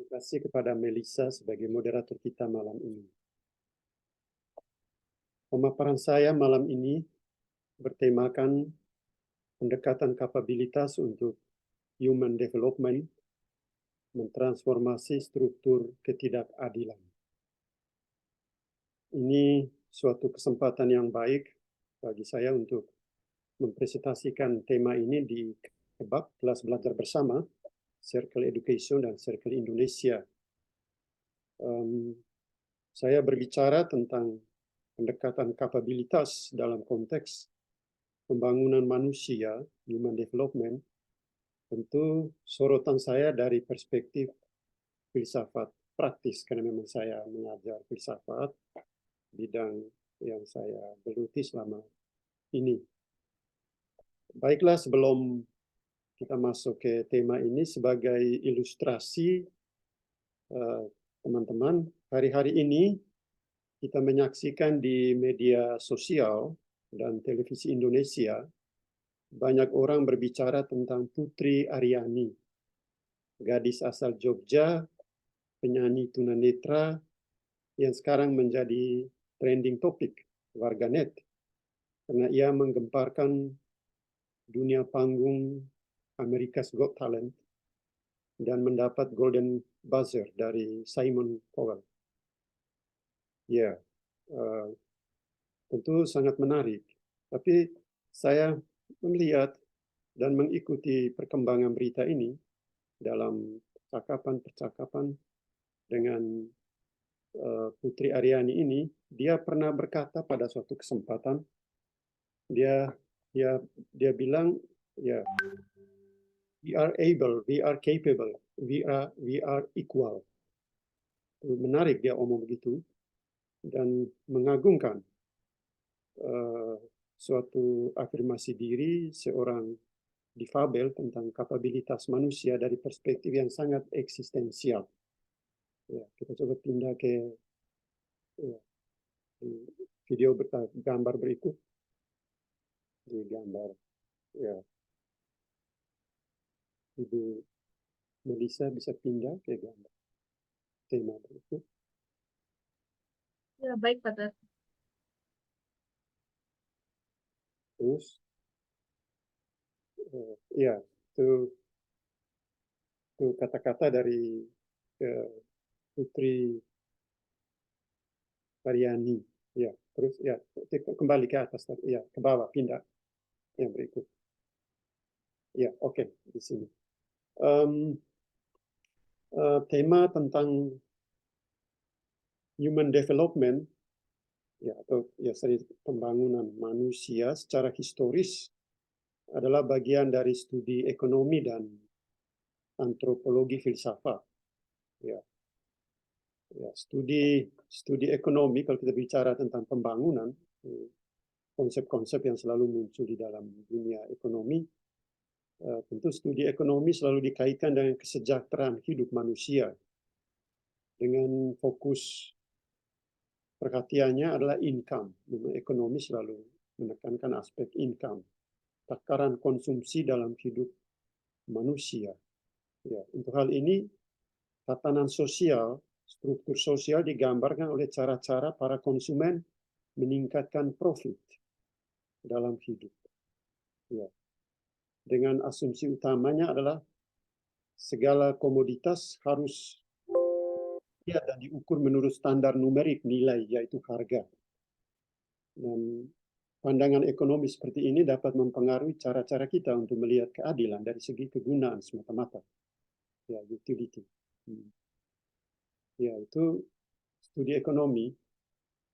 Terima kasih kepada Melissa sebagai moderator kita malam ini. Pemaparan saya malam ini bertemakan pendekatan kapabilitas untuk human development, mentransformasi struktur ketidakadilan. Ini suatu kesempatan yang baik bagi saya untuk mempresentasikan tema ini di KEBAK, kelas belajar bersama, Circle Education dan Circle Indonesia. Saya berbicara tentang pendekatan kapabilitas dalam konteks pembangunan manusia, human development. Tentu sorotan saya dari perspektif filsafat praktis, karena memang saya mengajar filsafat, bidang yang saya geluti selama ini. Baiklah, sebelum kita masuk ke tema ini, sebagai ilustrasi teman-teman, hari-hari ini kita menyaksikan di media sosial dan televisi Indonesia banyak orang berbicara tentang Putri Aryani, gadis asal Jogja, penyanyi tunanetra yang sekarang menjadi trending topik warganet karena ia menggemparkan dunia panggung America's Got Talent dan mendapat Golden Buzzer dari Simon Cowell. Ya, tentu sangat menarik. Tapi saya melihat dan mengikuti perkembangan berita ini dalam percakapan dengan Putri Aryani ini. Dia pernah berkata pada suatu kesempatan, dia bilang, ya, we are able, we are capable, we are equal. Menarik dia omong begitu dan mengagumkan suatu afirmasi diri seorang difabel tentang kapabilitas manusia dari perspektif yang sangat eksistensial. Ya, kita coba pindah ke video gambar berikut. Di gambar, ya, Ibu Melissa bisa pindah ke gambar tema berikut. Ya, baik, Pak Ted. Terus, ya, itu kata-kata dari Putri Aryani. Ya, terus ya, kembali ke atas, ya, ke bawah, pindah yang berikut. Ya, oke, di sini. Tema tentang human development, ya, atau ya, pembangunan manusia secara historis adalah bagian dari studi ekonomi dan antropologi filsafat. Ya, studi ekonomi, kalau kita bicara tentang pembangunan, konsep-konsep yang selalu muncul di dalam dunia ekonomi, tentu studi ekonomi selalu dikaitkan dengan kesejahteraan hidup manusia, dengan fokus perhatiannya adalah income. Ekonomi selalu menekankan aspek income, takaran konsumsi dalam hidup manusia. Ya, untuk hal ini, tatanan sosial, struktur sosial digambarkan oleh cara-cara para konsumen meningkatkan profit dalam hidup. Ya. Dengan asumsi utamanya adalah segala komoditas harus dilihat dan diukur menurut standar numerik nilai, yaitu harga. Dan pandangan ekonomi seperti ini dapat mempengaruhi cara-cara kita untuk melihat keadilan dari segi kegunaan semata-mata. Ya, utility. Ya, itu studi ekonomi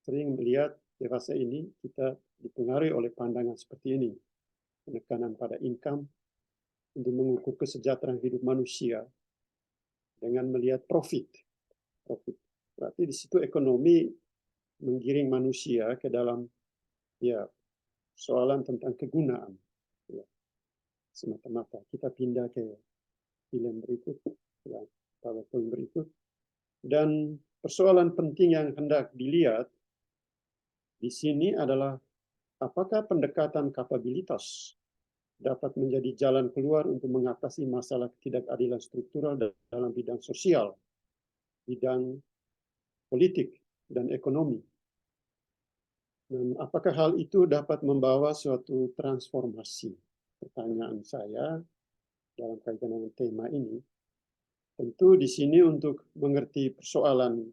sering melihat di fase ini kita dipengaruhi oleh pandangan seperti ini. Penekanan pada income untuk mengukur kesejahteraan hidup manusia dengan melihat profit. Berarti di situ ekonomi menggiring manusia ke dalam, ya, soalan tentang kegunaan. Ya, semata-mata. Kita pindah ke film berikut, ya, PowerPoint berikut. Dan persoalan penting yang hendak dilihat di sini adalah apakah pendekatan kapabilitas dapat menjadi jalan keluar untuk mengatasi masalah ketidakadilan struktural dalam bidang sosial bidang politik dan ekonomi. Dan apakah hal itu dapat membawa suatu transformasi? Pertanyaan saya dalam kaitan dengan tema ini, tentu di sini untuk mengerti persoalan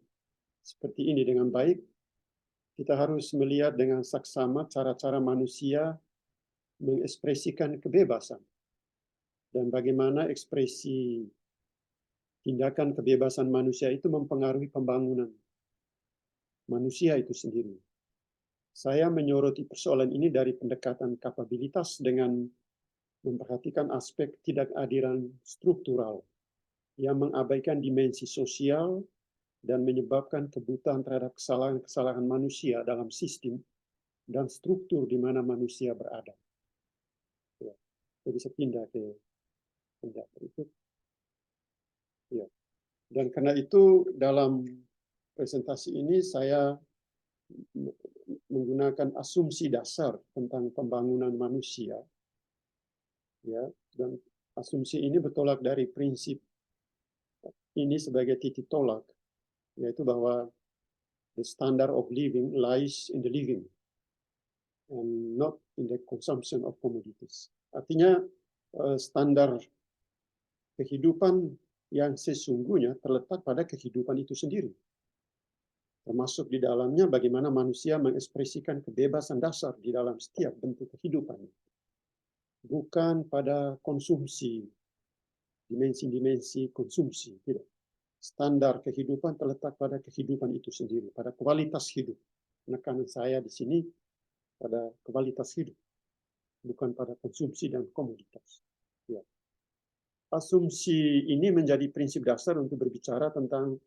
seperti ini dengan baik, kita harus melihat dengan saksama cara-cara manusia mengekspresikan kebebasan dan bagaimana ekspresi tindakan kebebasan manusia itu mempengaruhi pembangunan manusia itu sendiri. Saya menyoroti persoalan ini dari pendekatan kapabilitas dengan memperhatikan aspek ketidakadilan struktural yang mengabaikan dimensi sosial dan menyebabkan kebutaan terhadap kesalahan-kesalahan manusia dalam sistem dan struktur di mana manusia berada. Ya. Jadi saya pindah ke pendak berikut. Ya. Dan karena itu dalam presentasi ini saya menggunakan asumsi dasar tentang pembangunan manusia, ya, dan asumsi ini bertolak dari prinsip ini sebagai titik tolak, yaitu bahwa the standard of living lies in the living and not in the consumption of commodities. Artinya standar kehidupan yang sesungguhnya terletak pada kehidupan itu sendiri. Termasuk di dalamnya bagaimana manusia mengekspresikan kebebasan dasar di dalam setiap bentuk kehidupan. Bukan pada konsumsi, dimensi-dimensi konsumsi. Tidak. Standar kehidupan terletak pada kehidupan itu sendiri, pada kualitas hidup. Penekanan saya di sini pada kualitas hidup, bukan pada konsumsi dan komoditas. Ya. Asumsi ini menjadi prinsip dasar untuk berbicara tentang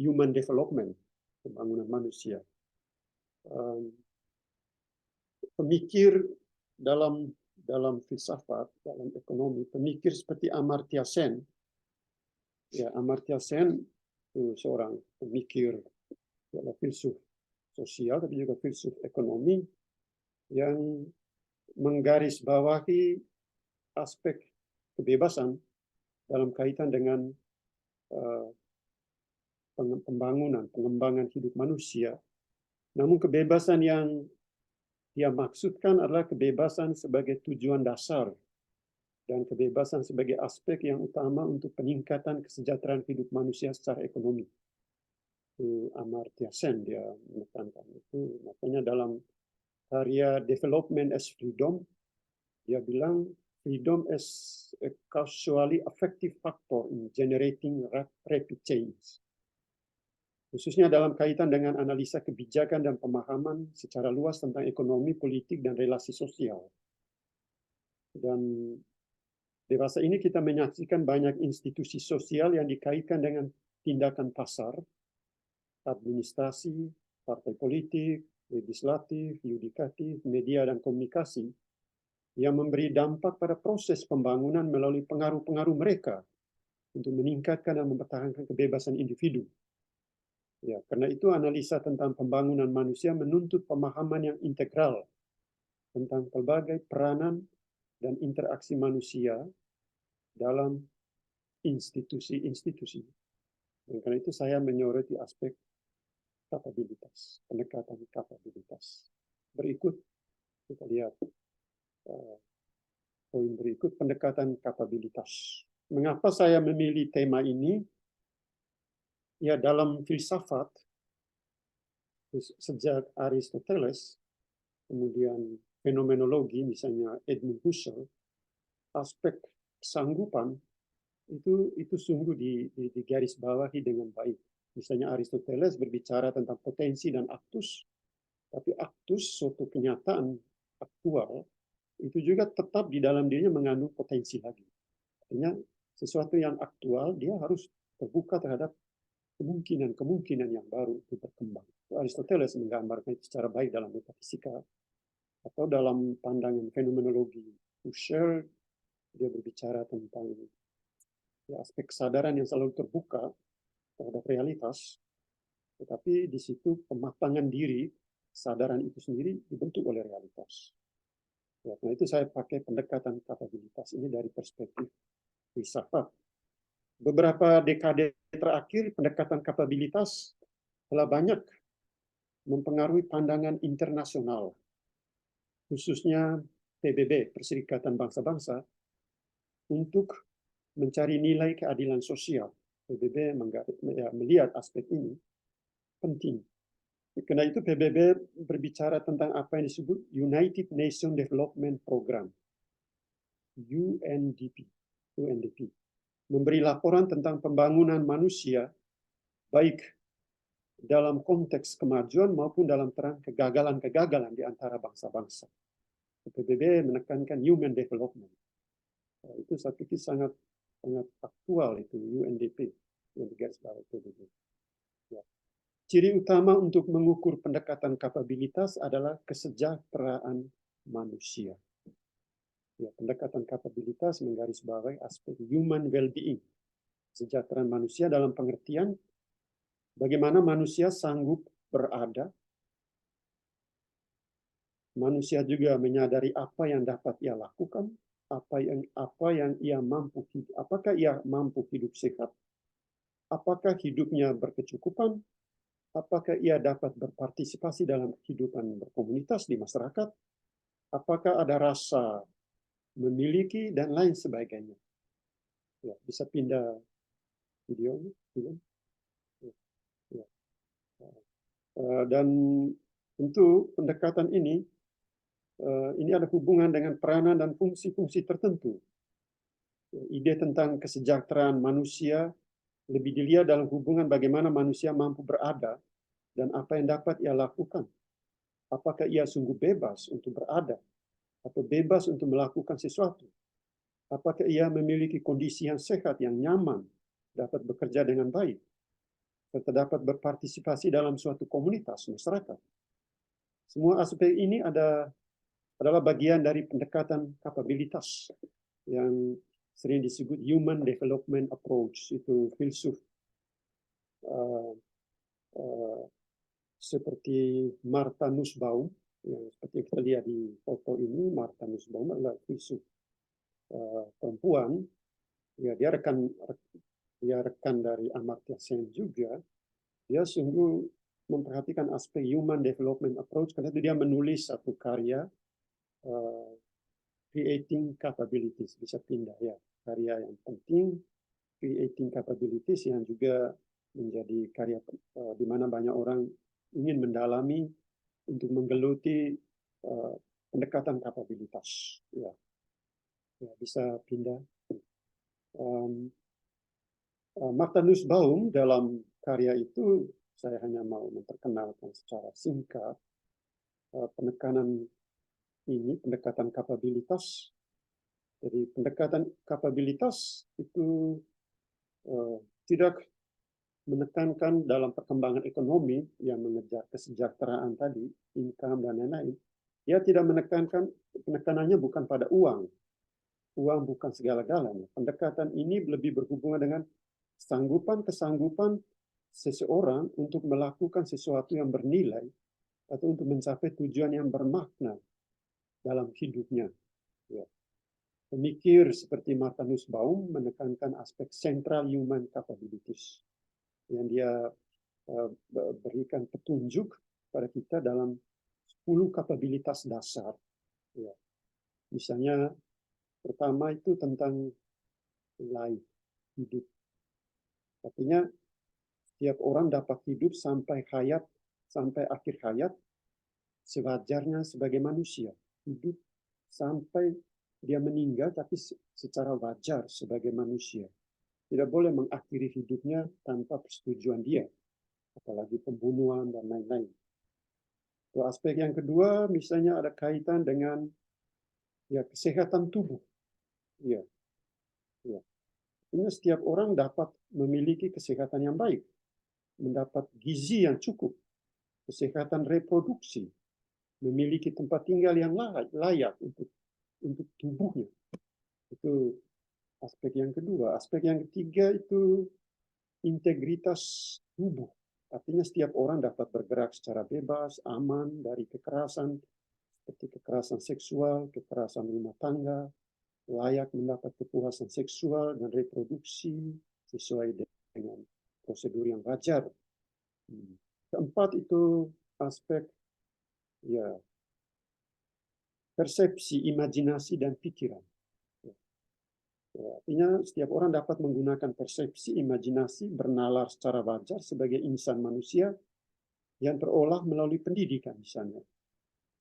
human development, pembangunan manusia. Pemikir dalam filsafat, dalam ekonomi, pemikir seperti Amartya Sen. Ya, Amartya Sen itu seorang pemikir, filsuf sosial, tapi juga filsuf ekonomi yang menggarisbawahi aspek kebebasan dalam kaitan dengan pembangunan, pengembangan hidup manusia. Namun kebebasan yang dia maksudkan adalah kebebasan sebagai tujuan dasar dan kebebasan sebagai aspek yang utama untuk peningkatan kesejahteraan hidup manusia secara ekonomi. Itu Amartya Sen dia menekankan itu. Makanya dalam karya Development as Freedom, dia bilang freedom as a causally effective factor in generating rapid change. Khususnya dalam kaitan dengan analisa kebijakan dan pemahaman secara luas tentang ekonomi, politik, dan relasi sosial. Dan dewasa ini kita menyaksikan banyak institusi sosial yang dikaitkan dengan tindakan pasar, administrasi, partai politik, legislatif, yudikatif, media, dan komunikasi yang memberi dampak pada proses pembangunan melalui pengaruh-pengaruh mereka untuk meningkatkan dan mempertahankan kebebasan individu. Ya, karena itu analisa tentang pembangunan manusia menuntut pemahaman yang integral tentang pelbagai peranan dan interaksi manusia dalam institusi-institusi. Dan karena itu saya menyoroti aspek kapabilitas, pendekatan kapabilitas. Berikut kita lihat poin berikut, pendekatan kapabilitas. Mengapa saya memilih tema ini? Ya, dalam filsafat sejak Aristoteles, kemudian fenomenologi, misalnya Edmund Husserl, aspek kesanggupan itu sungguh digarisbawahi dengan baik. Misalnya Aristoteles berbicara tentang potensi dan aktus, tapi aktus suatu kenyataan aktual itu juga tetap di dalam dirinya mengandung potensi lagi. Artinya sesuatu yang aktual dia harus terbuka terhadap kemungkinan-kemungkinan yang baru itu berkembang. Aristoteles menggambarkan itu secara baik dalam metafisika atau dalam pandangan fenomenologi. Husserl dia berbicara tentang aspek kesadaran yang selalu terbuka terhadap realitas, tetapi di situ pematangan diri, kesadaran itu sendiri dibentuk oleh realitas. Ya, nah itu saya pakai pendekatan kapabilitas ini dari perspektif filsafat. beberapa dekade terakhir pendekatan kapabilitas telah banyak mempengaruhi pandangan internasional, khususnya PBB, Perserikatan Bangsa-Bangsa, untuk mencari nilai keadilan sosial. PBB melihat aspek ini penting. Karena itu PBB berbicara tentang apa yang disebut United Nations Development Program, UNDP. Memberi laporan tentang pembangunan manusia, baik dalam konteks kemajuan maupun dalam terang kegagalan-kegagalan di antara bangsa-bangsa. PBB menekankan human development. Itu saya pikir sangat aktual itu UNDP yang digarisbawahi PBB. Ya. Ciri utama untuk mengukur pendekatan kapabilitas adalah kesejahteraan manusia. Ya, pendekatan kapabilitas menggarisbawahi aspek human well-being, kesejahteraan manusia dalam pengertian bagaimana manusia sanggup berada, manusia juga menyadari apa yang dapat ia lakukan, apa yang ia mampu hidup, apakah ia mampu hidup sehat, apakah hidupnya berkecukupan, apakah ia dapat berpartisipasi dalam kehidupan berkomunitas di masyarakat, apakah ada rasa memiliki, dan lain sebagainya. Ya, bisa pindah videonya. Ya. Dan tentu pendekatan ini ada hubungan dengan peranan dan fungsi-fungsi tertentu. Ide tentang kesejahteraan manusia lebih dilihat dalam hubungan bagaimana manusia mampu berada dan apa yang dapat ia lakukan. Apakah ia sungguh bebas untuk berada atau bebas untuk melakukan sesuatu? Apakah ia memiliki kondisi yang sehat, yang nyaman, dapat bekerja dengan baik, serta dapat berpartisipasi dalam suatu komunitas masyarakat? Semua aspek ini adalah bagian dari pendekatan kapabilitas yang sering disebut human development approach. Itu filsuf seperti Martha Nussbaum, yang seperti kita lihat di foto ini. Martha Nussbaum adalah filsuf perempuan. Ya, dia rekan dari Amartya Sen juga. Dia sungguh memperhatikan aspek human development approach karena itu dia menulis satu karya creating capabilities. Bisa pindah ya, karya yang penting, creating capabilities, yang juga menjadi karya di mana banyak orang ingin mendalami untuk menggeluti pendekatan kapabilitas. Ya, bisa pindah. Martha Nussbaum dalam karya itu, saya hanya mau memperkenalkan secara singkat penekanan ini, pendekatan kapabilitas. Jadi pendekatan kapabilitas itu tidak menekankan dalam perkembangan ekonomi yang mengejar kesejahteraan tadi, income dan lain-lain. Dia tidak penekanannya bukan pada uang. Uang bukan segala-galanya. Pendekatan ini lebih berhubungan dengan kesanggupan seseorang untuk melakukan sesuatu yang bernilai atau untuk mencapai tujuan yang bermakna dalam hidupnya. Ya. Pemikir seperti Martha Nussbaum menekankan aspek central human capabilities yang dia berikan petunjuk pada kita dalam 10 kapabilitas dasar. Ya. Misalnya pertama itu tentang life, hidup. Artinya setiap orang dapat hidup sampai akhir hayat sewajarnya sebagai manusia. Hidup sampai dia meninggal tapi secara wajar sebagai manusia. Tidak boleh mengakhiri hidupnya tanpa persetujuan dia, apalagi pembunuhan dan lain-lain. Aspek yang kedua misalnya ada kaitan dengan kesehatan tubuh. Ya. Ini setiap orang dapat memiliki kesehatan yang baik, mendapat gizi yang cukup, kesehatan reproduksi, memiliki tempat tinggal yang layak untuk tubuhnya. Itu aspek yang kedua. Aspek yang ketiga itu integritas tubuh. Artinya setiap orang dapat bergerak secara bebas, aman dari kekerasan, seperti kekerasan seksual, kekerasan rumah tangga, layak mendapat kepuasan seksual dan reproduksi sesuai dengan prosedur yang wajar. Keempat itu aspek ya persepsi, imajinasi, dan pikiran. Artinya setiap orang dapat menggunakan persepsi, imajinasi, bernalar secara wajar sebagai insan manusia yang terolah melalui pendidikan misalnya.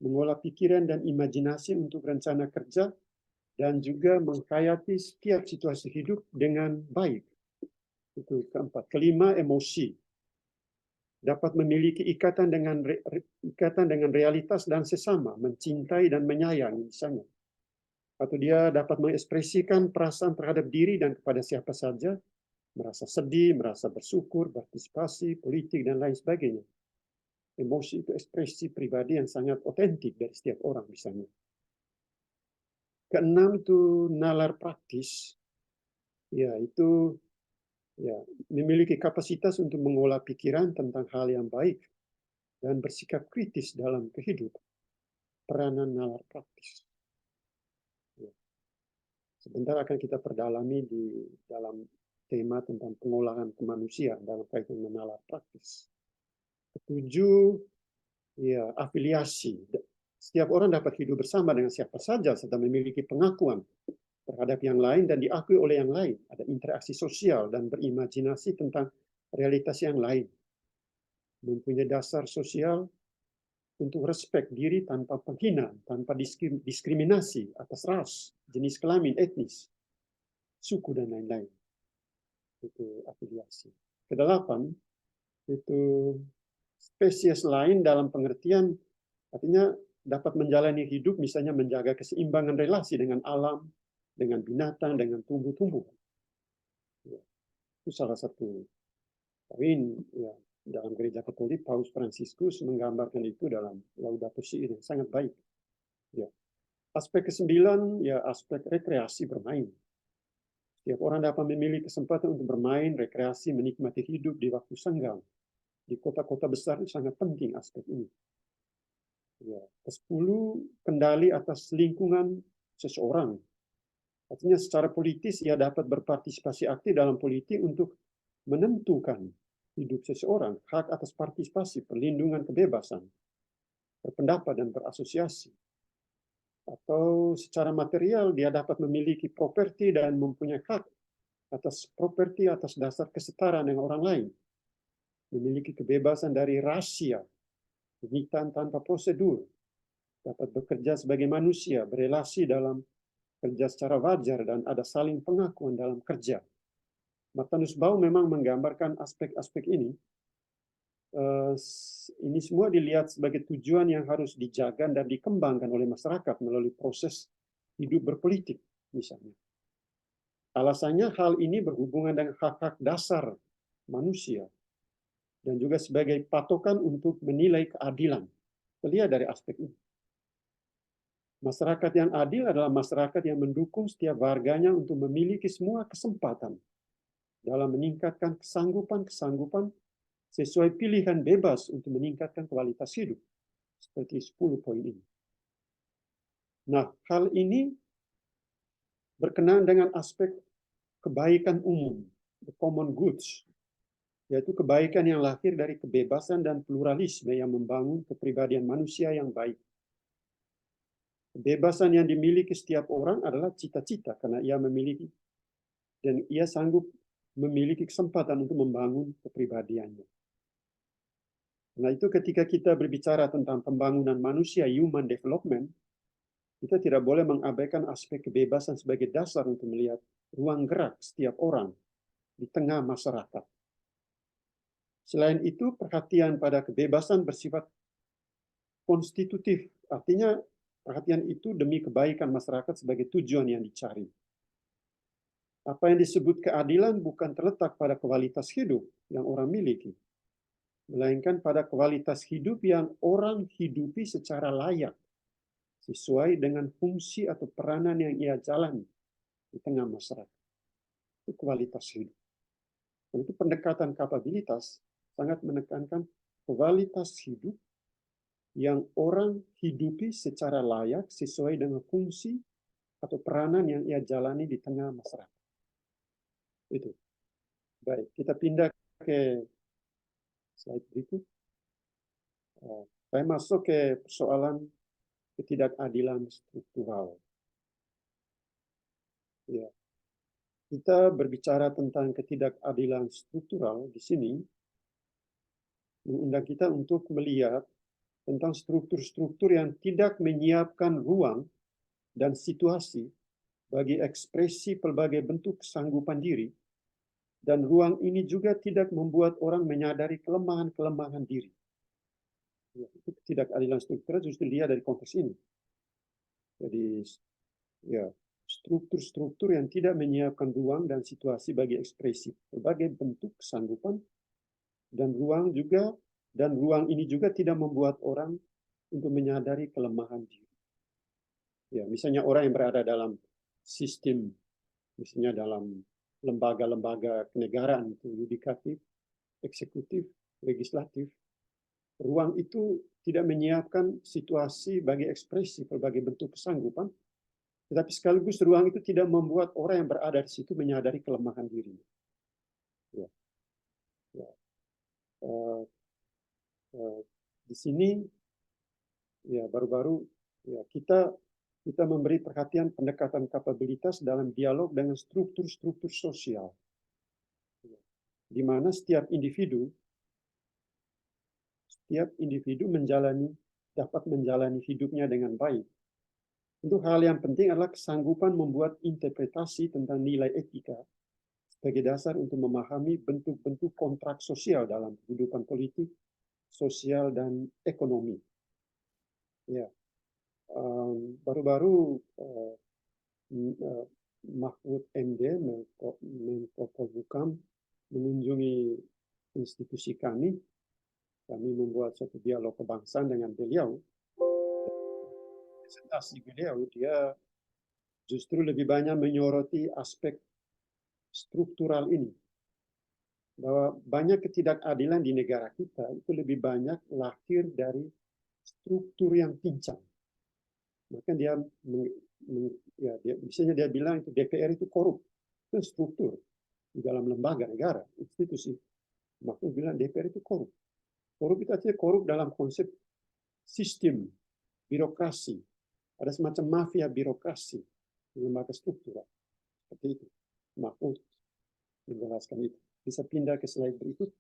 Mengolah pikiran dan imajinasi untuk rencana kerja dan juga menghayati setiap situasi hidup dengan baik. Itu keempat. Kelima, emosi. Dapat memiliki ikatan dengan realitas dan sesama, mencintai dan menyayangi misalnya. Atau dia dapat mengekspresikan perasaan terhadap diri dan kepada siapa saja, merasa sedih, merasa bersyukur, partisipasi, politik, dan lain sebagainya. Emosi itu ekspresi pribadi yang sangat otentik dari setiap orang misalnya. Keenam itu nalar praktis, yaitu memiliki kapasitas untuk mengolah pikiran tentang hal yang baik dan bersikap kritis dalam kehidupan. Peranan nalar praktis. Sebentar akan kita perdalami di dalam tema tentang pengolahan kemanusiaan dalam kaitan dengan nalar praktis. Ketujuh, afiliasi. Setiap orang dapat hidup bersama dengan siapa saja serta memiliki pengakuan terhadap yang lain dan diakui oleh yang lain. Ada interaksi sosial dan berimajinasi tentang realitas yang lain. Mempunyai dasar sosial untuk respek diri tanpa penghinaan, tanpa diskriminasi atas ras, jenis kelamin, etnis, suku, dan lain-lain. Itu afiliasi. Kedelapan, itu spesies lain dalam pengertian, artinya dapat menjalani hidup, misalnya menjaga keseimbangan relasi dengan alam, dengan binatang, dengan tumbuh-tumbuhan. Itu salah satu poin dalam Gereja Katolik. Paus Fransiskus menggambarkan itu dalam Laudato Si yang sangat baik. Aspek kesembilan, aspek rekreasi bermain. Setiap orang dapat memiliki kesempatan untuk bermain, rekreasi, menikmati hidup di waktu senggang. Di kota-kota besar itu sangat penting aspek ini. Kesepuluh, kendali atas lingkungan seseorang. Artinya secara politis ia dapat berpartisipasi aktif dalam politik untuk menentukan hidup seseorang, hak atas partisipasi, perlindungan kebebasan, berpendapat dan berasosiasi. Atau secara material dia dapat memiliki properti dan mempunyai hak atas properti atas dasar kesetaraan dengan orang lain. Memiliki kebebasan dari rahasia, penyitaan tanpa prosedur, dapat bekerja sebagai manusia, berelasi dalam kerja secara wajar, dan ada saling pengakuan dalam kerja. Mata Nussbaum memang menggambarkan aspek-aspek ini. Ini semua dilihat sebagai tujuan yang harus dijaga dan dikembangkan oleh masyarakat melalui proses hidup berpolitik, misalnya. Alasannya hal ini berhubungan dengan hak-hak dasar manusia dan juga sebagai patokan untuk menilai keadilan. Terlihat dari aspek ini. Masyarakat yang adil adalah masyarakat yang mendukung setiap warganya untuk memiliki semua kesempatan dalam meningkatkan kesanggupan sesuai pilihan bebas untuk meningkatkan kualitas hidup. Seperti 10 poin ini. Nah, hal ini berkenaan dengan aspek kebaikan umum, the common goods, yaitu kebaikan yang lahir dari kebebasan dan pluralisme yang membangun kepribadian manusia yang baik. Kebebasan yang dimiliki setiap orang adalah cita-cita karena ia memiliki dan ia sanggup memiliki kesempatan untuk membangun kepribadiannya. Nah, itu ketika kita berbicara tentang pembangunan manusia, human development, kita tidak boleh mengabaikan aspek kebebasan sebagai dasar untuk melihat ruang gerak setiap orang di tengah masyarakat. Selain itu, perhatian pada kebebasan bersifat konstitutif, artinya perhatian itu demi kebaikan masyarakat sebagai tujuan yang dicari. Apa yang disebut keadilan bukan terletak pada kualitas hidup yang orang miliki, melainkan pada kualitas hidup yang orang hidupi secara layak, sesuai dengan fungsi atau peranan yang ia jalani di tengah masyarakat. Itu kualitas hidup. Dan itu pendekatan kapabilitas sangat menekankan kualitas hidup yang orang hidupi secara layak sesuai dengan fungsi atau peranan yang ia jalani di tengah masyarakat. Itu. Baik, kita pindah ke slide berikut. Saya masuk ke persoalan ketidakadilan struktural. Ya, kita berbicara tentang ketidakadilan struktural di sini mengundang kita untuk melihat tentang struktur-struktur yang tidak menyiapkan ruang dan situasi bagi ekspresi pelbagai bentuk kesanggupan diri, dan ruang ini juga tidak membuat orang menyadari kelemahan-kelemahan diri. Ya, itu ketidakadilan struktural justru dilihat dari konteks ini. Jadi, ya, struktur-struktur yang tidak menyiapkan ruang dan situasi bagi ekspresi berbagai bentuk kesanggupan, dan ruang ini juga tidak membuat orang untuk menyadari kelemahan diri. Ya, misalnya orang yang berada dalam sistem, misalnya dalam lembaga-lembaga kenegaraan, itu yudikatif, eksekutif, legislatif, ruang itu tidak menyiapkan situasi bagi ekspresi berbagai bentuk kesanggupan, tetapi sekaligus ruang itu tidak membuat orang yang berada di situ menyadari kelemahan dirinya. Ya. Ya. Di sini ya baru-baru ya kita memberi perhatian pendekatan kapabilitas dalam dialog dengan struktur-struktur sosial, di mana setiap individu dapat menjalani hidupnya dengan baik. Untuk hal yang penting adalah kesanggupan membuat interpretasi tentang nilai etika sebagai dasar untuk memahami bentuk-bentuk kontrak sosial dalam kehidupan politik, sosial, dan ekonomi. Ya, baru-baru Mahfud MD, Menko Polhukam, mengunjungi institusi kami. Kami membuat satu dialog kebangsaan dengan beliau. Presentasi beliau, dia justru lebih banyak menyoroti aspek struktural ini. Bahwa banyak ketidakadilan di negara kita itu lebih banyak lahir dari struktur yang pincang. Maka misalnya dia bilang itu DPR itu korup. Itu struktur di dalam lembaga negara, institusi. Maka bilang DPR itu korup. Korup itu artinya korup dalam konsep sistem, birokrasi. Ada semacam mafia birokrasi di lembaga struktural. Seperti itu. Mahfud menjelaskan itu. Bisa pindah ke slide berikut.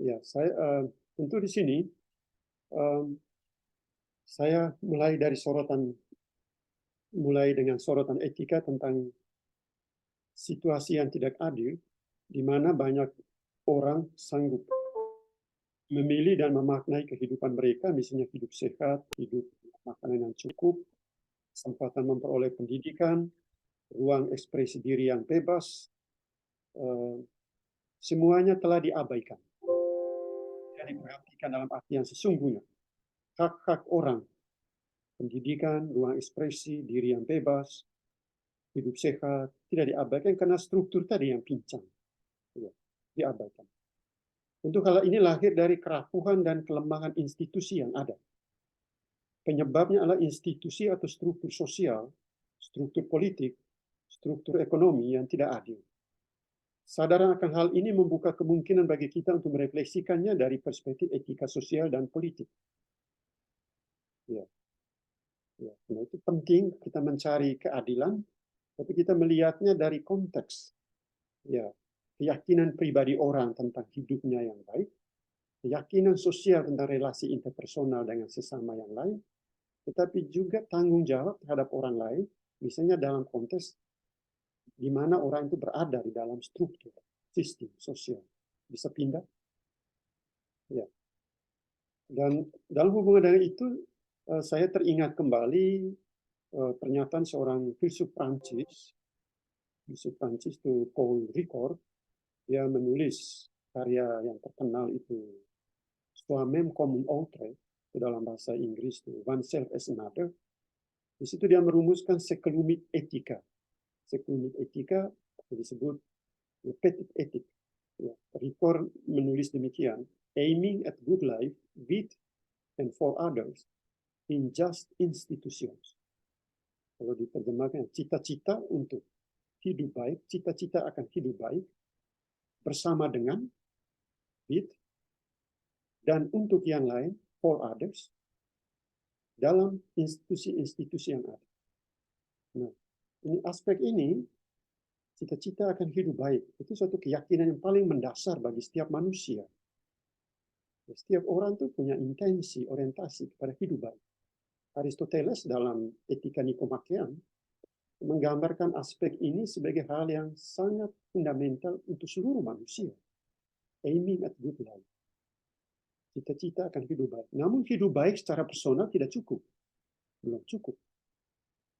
Ya, saya tentu di sini saya mulai dengan sorotan etika tentang situasi yang tidak adil, di mana banyak orang sanggup memilih dan memaknai kehidupan mereka, misalnya hidup sehat, hidup makanan yang cukup, kesempatan memperoleh pendidikan, ruang ekspresi diri yang bebas, semuanya telah diabaikan. Tidak diperhatikan dalam arti yang sesungguhnya. Hak-hak orang, pendidikan, ruang ekspresi, diri yang bebas, hidup sehat, tidak diabaikan karena struktur tadi yang pincang. Ya, diabaikan. Untuk hal ini lahir dari kerapuhan dan kelemahan institusi yang ada. Penyebabnya adalah institusi atau struktur sosial, struktur politik, struktur ekonomi yang tidak adil. Sadaran akan hal ini membuka kemungkinan bagi kita untuk merefleksikannya dari perspektif etika sosial dan politik. Ya. Ya. Nah, itu penting kita mencari keadilan, tapi kita melihatnya dari konteks. Ya. Keyakinan pribadi orang tentang hidupnya yang baik, keyakinan sosial tentang relasi interpersonal dengan sesama yang lain, tetapi juga tanggung jawab terhadap orang lain, misalnya dalam konteks di mana orang itu berada di dalam struktur sistem sosial. Bisa pindah? Ya. Dan dalam hubungan dengan itu, saya teringat kembali pernyataan seorang filsuf Prancis itu Paul Ricoeur. Dia menulis karya yang terkenal itu Soi-même comme un autre, itu dalam bahasa Inggris itu Oneself as Another. Di situ dia merumuskan sekelumit etika. Sekelumit etika disebut petit etik. Ya, Ricoeur menulis demikian, aiming at good life with and for others in just institutions. Kalau diterjemahkan, cita-cita untuk hidup baik, cita-cita akan hidup baik bersama dengan, with, dan untuk yang lain, for others, dalam institusi-institusi yang ada. Nah, ini aspek ini, cita-cita akan hidup baik. Itu suatu keyakinan yang paling mendasar bagi setiap manusia. Setiap orang tuh punya intensi, orientasi kepada hidup baik. Aristoteles dalam Etika Nikomachean menggambarkan aspek ini sebagai hal yang sangat fundamental untuk seluruh manusia. Aiming at good life. Cita-cita akan hidup baik. Namun hidup baik secara personal tidak cukup. Belum cukup.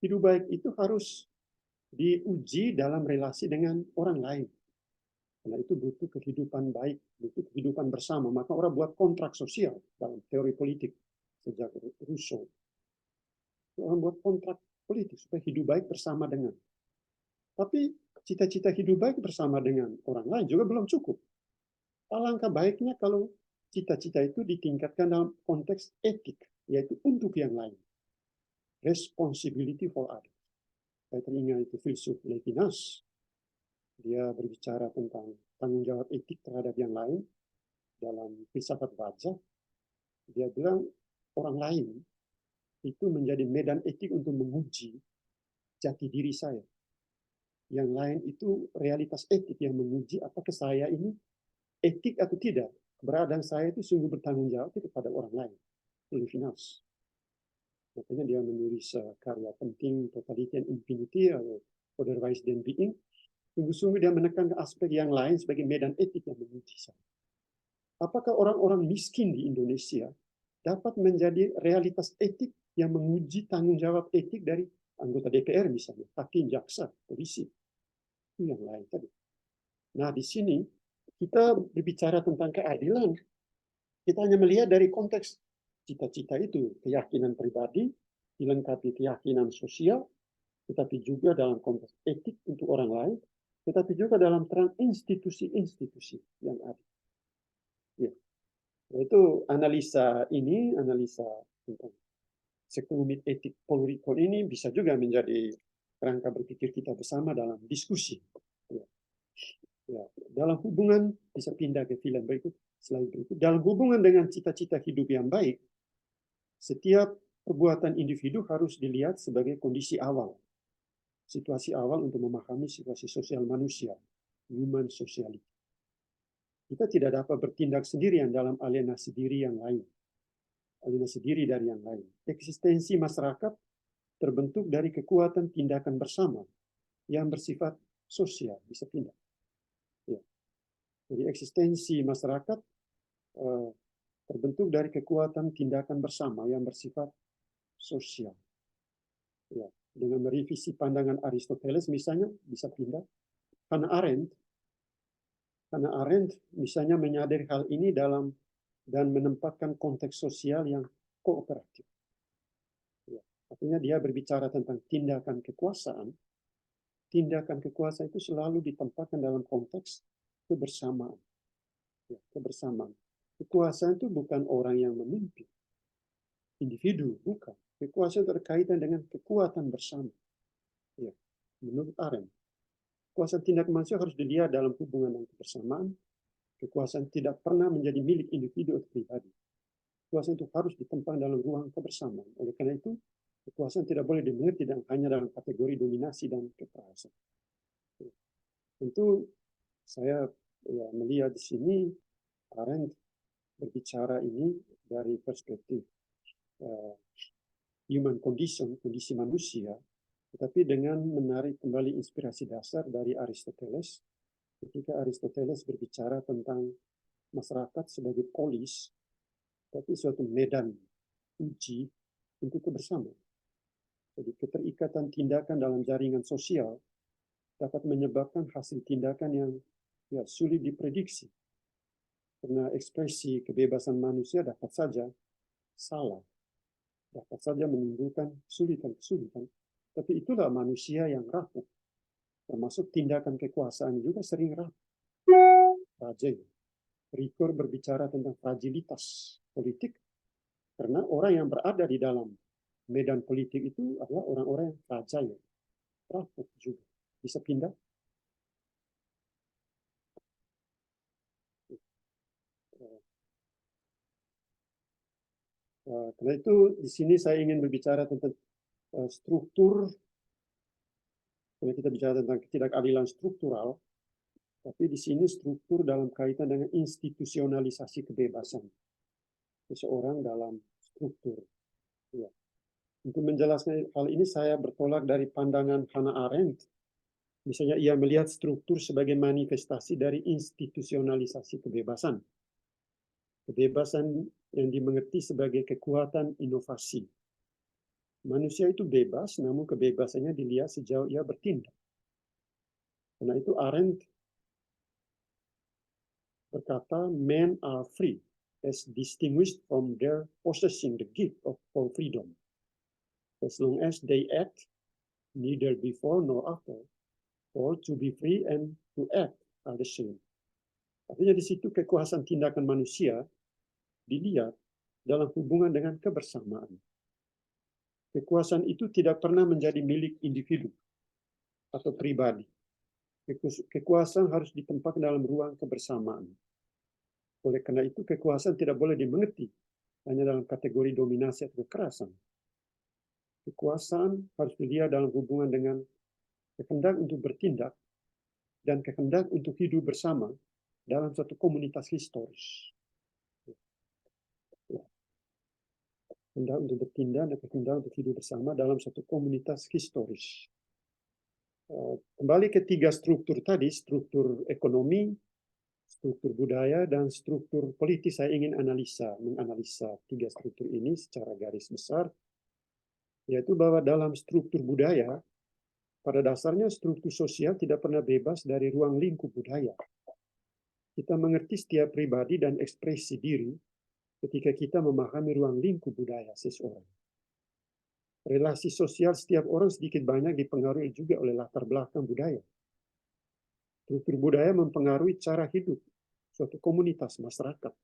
Hidup baik itu harus diuji dalam relasi dengan orang lain. Karena itu butuh kehidupan baik, butuh kehidupan bersama. Maka orang buat kontrak sosial dalam teori politik sejak Rousseau. Orang buat kontrak politik supaya hidup baik bersama dengan. Tapi cita-cita hidup baik bersama dengan orang lain juga belum cukup. Alangkah baiknya kalau cita-cita itu ditingkatkan dalam konteks etik, yaitu untuk yang lain. Responsibility for others. Saya teringat itu filsuf Levinas. Dia berbicara tentang tanggung jawab etik terhadap yang lain dalam filsafat baca. Dia bilang orang lain itu menjadi medan etik untuk menguji jati diri saya. Yang lain itu realitas etik yang menguji apakah saya ini etik atau tidak. Keberadaan saya itu sungguh bertanggung jawab kepada orang lain. Levinas. Makanya dia menulis karya penting Totality and Infinity atau Otherwise Than Being. Sungguh-sungguh dia menekankan aspek yang lain sebagai medan etik yang menguji saya. Apakah orang-orang miskin di Indonesia dapat menjadi realitas etik yang menguji tanggung jawab etik dari anggota DPR misalnya, hakim, jaksa, polisi. Itu yang lain tadi. Nah, di sini kita berbicara tentang keadilan. Kita hanya melihat dari konteks cita-cita itu, keyakinan pribadi, dilengkapi keyakinan sosial, tetapi juga dalam konteks etik untuk orang lain, tetapi juga dalam terang institusi-institusi yang ada. Ya. Itu analisa ini, analisa tentang sektor unit etik Polrikon ini bisa juga menjadi kerangka berpikir kita bersama dalam diskusi. Ya. Ya. Dalam hubungan, bisa pindah ke film berikut, slide berikut. Dalam hubungan dengan cita-cita hidup yang baik, setiap perbuatan individu harus dilihat sebagai kondisi awal. Situasi awal untuk memahami situasi sosial manusia. Human sociality. Kita tidak dapat bertindak sendirian dalam alienasi diri yang lain. Alienasi diri dari yang lain. Eksistensi masyarakat terbentuk dari kekuatan tindakan bersama yang bersifat sosial, bisa pindah. Ya. Jadi eksistensi masyarakat terbentuk dari kekuatan tindakan bersama yang bersifat sosial. Ya. Dengan merevisi pandangan Aristoteles misalnya, bisa pindah. Hannah Arendt misalnya menyadari hal ini dalam dan menempatkan konteks sosial yang kooperatif. Ya. Artinya dia berbicara tentang tindakan kekuasaan. Tindakan kekuasaan itu selalu ditempatkan dalam konteks kebersamaan. Ya, kebersamaan. Kekuasaan itu bukan orang yang memimpin. Individu, bukan. Kekuasaan berkaitan dengan kekuatan bersama. Ya. Menurut Arendt, kekuasaan tindak manusia harus dilihat dalam hubungan dan kebersamaan. Kekuasaan tidak pernah menjadi milik individu atau pribadi. Kekuasaan itu harus ditempatkan dalam ruang kebersamaan. Oleh karena itu, kekuasaan tidak boleh dimengerti hanya dalam kategori dominasi dan kekerasan. Tentu saya melihat di sini Arendt berbicara ini dari perspektif human condition, kondisi manusia, tetapi dengan menarik kembali inspirasi dasar dari Aristoteles, ketika Aristoteles berbicara tentang masyarakat sebagai polis, tapi suatu medan uji untuk kebersamaan. Jadi keterikatan tindakan dalam jaringan sosial dapat menyebabkan hasil tindakan yang sulit diprediksi. Karena ekspresi kebebasan manusia dapat saja salah, dapat saja menimbulkan kesulitan-kesulitan. Tapi itulah manusia yang rapuh. Termasuk tindakan kekuasaan juga sering rapuh. Fragile. Ricoeur berbicara tentang fragilitas politik, karena orang yang berada di dalam medan politik itu adalah orang-orang yang fragile, rapuh juga. Bisa pindah. Karena itu di sini saya ingin berbicara tentang struktur. Kalau kita bicara tentang ketidakadilan struktural, tapi di sini struktur dalam kaitan dengan institusionalisasi kebebasan seseorang dalam struktur. Ya. Untuk menjelaskan hal ini saya bertolak dari pandangan Hannah Arendt. Misalnya ia melihat struktur sebagai manifestasi dari institusionalisasi kebebasan. Kebebasan yang dimengerti sebagai kekuatan inovasi. Manusia itu bebas, namun kebebasannya dilihat sejauh ia bertindak. Karena itu Arendt berkata, men are free as distinguished from their possessing the gift of full freedom. As long as they act, neither before nor after, for to be free and to act are the same. Artinya di situ kekuasaan tindakan manusia dilihat dalam hubungan dengan kebersamaan. Kekuasaan itu tidak pernah menjadi milik individu atau pribadi. Kekuasaan harus ditempatkan dalam ruang kebersamaan. Oleh karena itu, kekuasaan tidak boleh dimengerti hanya dalam kategori dominasi atau kekerasan. Kekuasaan harus dilihat dalam hubungan dengan kehendak untuk bertindak dan kehendak untuk hidup bersama dalam suatu komunitas historis. Kehendak untuk bertindak dan kehendak untuk hidup bersama dalam suatu komunitas historis. Kembali ke tiga struktur tadi, struktur ekonomi, struktur budaya, dan struktur politik, saya ingin menganalisa tiga struktur ini secara garis besar, yaitu bahwa dalam struktur budaya, pada dasarnya struktur sosial tidak pernah bebas dari ruang lingkup budaya. Kita mengerti setiap pribadi dan ekspresi diri ketika kita memahami ruang lingkup budaya seseorang. Relasi sosial setiap orang sedikit banyak dipengaruhi juga oleh latar belakang budaya. Struktur budaya mempengaruhi cara hidup suatu komunitas masyarakat.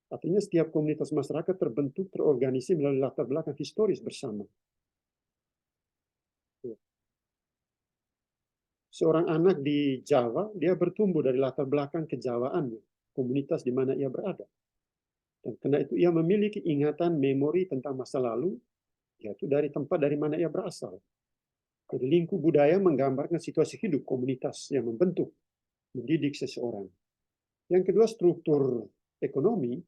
Artinya setiap komunitas masyarakat terbentuk, terorganisir melalui latar belakang historis bersama. Seorang anak di Jawa, dia bertumbuh dari latar belakang kejawaannya, komunitas di mana ia berada. Dan karena itu ia memiliki ingatan, memori tentang masa lalu, yaitu dari tempat dari mana ia berasal. Jadi lingkup budaya menggambarkan situasi hidup komunitas yang membentuk, mendidik seseorang. Yang kedua, struktur ekonomi.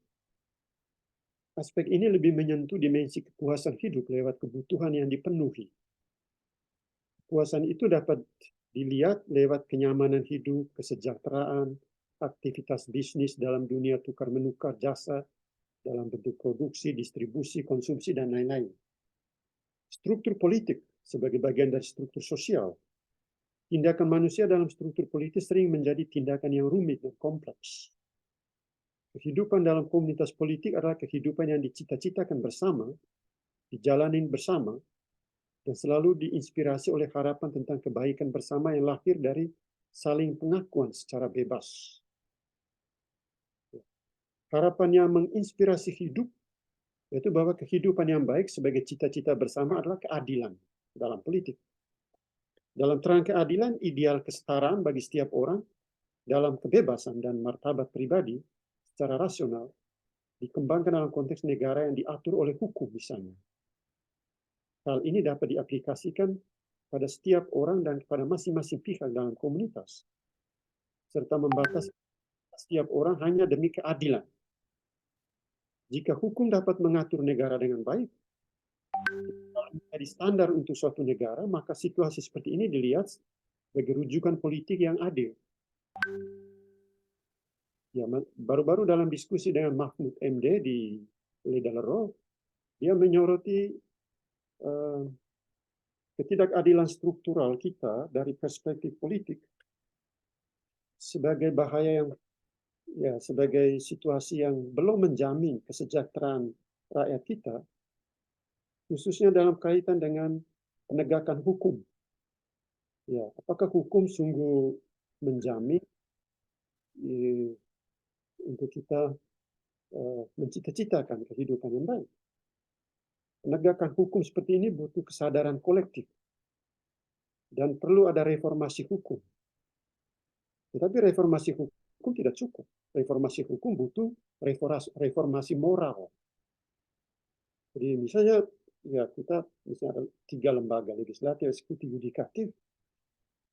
Aspek ini lebih menyentuh dimensi kepuasan hidup lewat kebutuhan yang dipenuhi. Kepuasan itu dapat dilihat lewat kenyamanan hidup, kesejahteraan, aktivitas bisnis dalam dunia tukar-menukar jasa, dalam bentuk produksi, distribusi, konsumsi, dan lain-lain. Struktur politik sebagai bagian dari struktur sosial. Tindakan manusia dalam struktur politik sering menjadi tindakan yang rumit dan kompleks. Kehidupan dalam komunitas politik adalah kehidupan yang dicita-citakan bersama, dijalanin bersama, dan selalu diinspirasi oleh harapan tentang kebaikan bersama yang lahir dari saling pengakuan secara bebas. Harapan yang menginspirasi hidup, yaitu bahwa kehidupan yang baik sebagai cita-cita bersama adalah keadilan dalam politik. Dalam terang keadilan, ideal kesetaraan bagi setiap orang dalam kebebasan dan martabat pribadi secara rasional dikembangkan dalam konteks negara yang diatur oleh hukum misalnya. Hal ini dapat diaplikasikan pada setiap orang dan kepada masing-masing pihak dalam komunitas, serta membatasi setiap orang hanya demi keadilan. Jika hukum dapat mengatur negara dengan baik, menjadi standar untuk suatu negara, maka situasi seperti ini dilihat sebagai rujukan politik yang adil. Ya, baru-baru dalam diskusi dengan Mahfud MD di Le Daleureux, dia menyoroti ketidakadilan struktural kita dari perspektif politik sebagai bahaya yang sebagai situasi yang belum menjamin kesejahteraan rakyat kita, khususnya dalam kaitan dengan penegakan hukum. Ya, apakah hukum sungguh menjamin untuk kita mencita-citakan kehidupan yang baik? Penegakan hukum seperti ini butuh kesadaran kolektif dan perlu ada reformasi hukum. Tetapi reformasi hukum tidak cukup. Reformasi hukum butuh reformasi moral. Jadi misalnya ya kita misalnya ada 3 lembaga legislatif, eksekutif, yudikatif,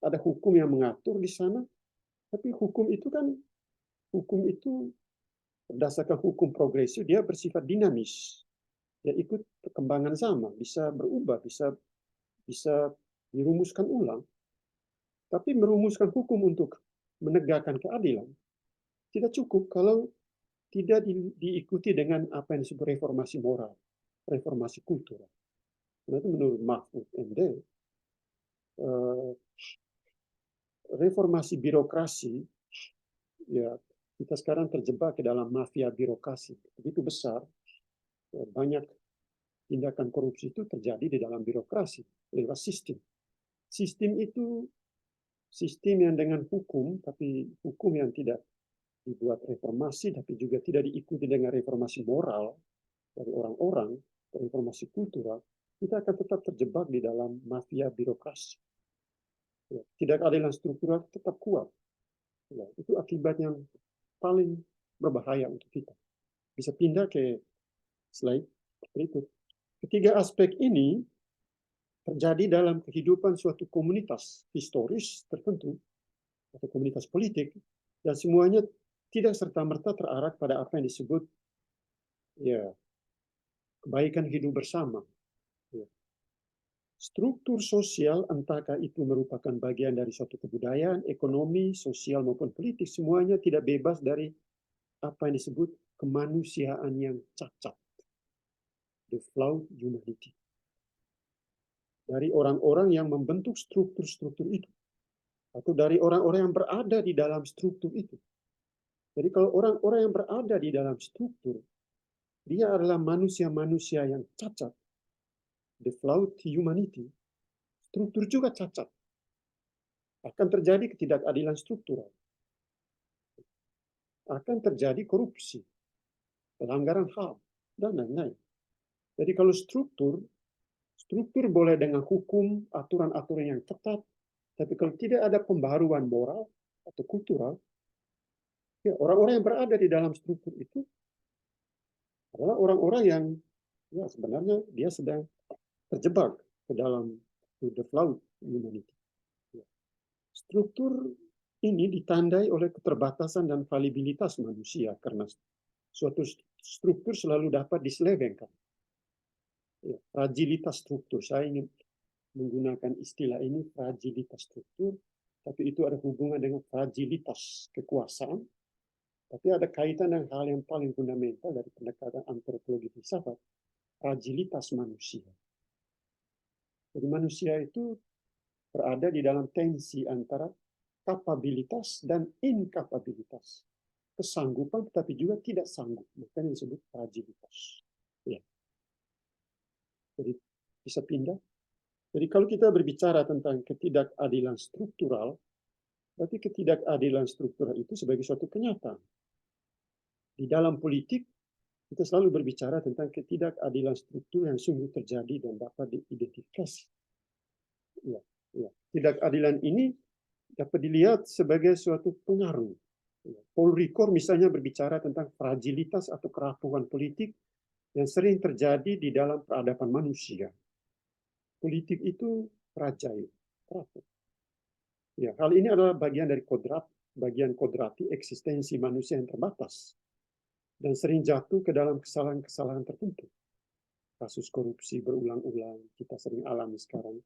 ada hukum yang mengatur di sana, tapi hukum itu berdasarkan hukum progresif dia bersifat dinamis, dia ikut perkembangan zaman, bisa berubah, bisa bisa dirumuskan ulang. Tapi merumuskan hukum untuk menegakkan keadilan tidak cukup kalau tidak diikuti dengan apa yang disebut reformasi moral, reformasi kultural. Nah, itu menurut Mahfud MD, reformasi birokrasi, ya kita sekarang terjebak ke dalam mafia birokrasi. Begitu besar, banyak tindakan korupsi itu terjadi di dalam birokrasi, lewat sistem. Sistem itu sistem yang dengan hukum, tapi hukum yang tidak dibuat reformasi, tapi juga tidak diikuti dengan reformasi moral dari orang-orang, reformasi kultural, kita akan tetap terjebak di dalam mafia birokrasi. Ya, ketidakadilan struktural tetap kuat. Ya, itu akibat yang paling berbahaya untuk kita. Bisa pindah ke slide berikut. Ketiga aspek ini terjadi dalam kehidupan suatu komunitas historis tertentu atau komunitas politik, dan semuanya tidak serta-merta terarah pada apa yang disebut ya kebaikan hidup bersama. Ya. Struktur sosial, entahkah itu merupakan bagian dari suatu kebudayaan, ekonomi, sosial maupun politik, semuanya tidak bebas dari apa yang disebut kemanusiaan yang cacat, the flawed humanity. Dari orang-orang yang membentuk struktur-struktur itu, atau dari orang-orang yang berada di dalam struktur itu. Jadi kalau orang-orang yang berada di dalam struktur, dia adalah manusia-manusia yang cacat, the flawed humanity, struktur juga cacat. Akan terjadi ketidakadilan struktural. Akan terjadi korupsi, pelanggaran HAM, dan lain-lain. Jadi kalau struktur boleh dengan hukum, aturan-aturan yang ketat, tapi kalau tidak ada pembaruan moral atau kultural, ya orang-orang yang berada di dalam struktur itu adalah orang-orang yang ya sebenarnya dia sedang terjebak ke dalam the flawed humanity. Struktur ini ditandai oleh keterbatasan dan falibilitas manusia karena suatu struktur selalu dapat diselewengkan. Ya, fragilitas struktur. Saya ingin menggunakan istilah ini, fragilitas struktur, tapi itu ada hubungan dengan fragilitas kekuasaan, tapi ada kaitan dengan hal yang paling fundamental dari pendekatan antropologi filsafat, fragilitas manusia. Jadi manusia itu berada di dalam tensi antara kapabilitas dan inkapabilitas. Kesanggupan tetapi juga tidak sanggup. Makanya disebut fragilitas. Ya. Jadi bisa pindah. Jadi kalau kita berbicara tentang ketidakadilan struktural, berarti ketidakadilan struktural itu sebagai suatu kenyataan. Di dalam politik, kita selalu berbicara tentang ketidakadilan struktur yang sungguh terjadi dan dapat diidentifikasi. Ya, ya. Ketidakadilan ini dapat dilihat sebagai suatu pengaruh. Paul Ricoeur misalnya berbicara tentang fragilitas atau kerapuhan politik yang sering terjadi di dalam peradaban manusia. Politik itu fragile, rapuh. Ya, hal ini adalah bagian dari bagian kodrati eksistensi manusia yang terbatas dan sering jatuh ke dalam kesalahan-kesalahan tertentu. Kasus korupsi berulang-ulang kita sering alami sekarang.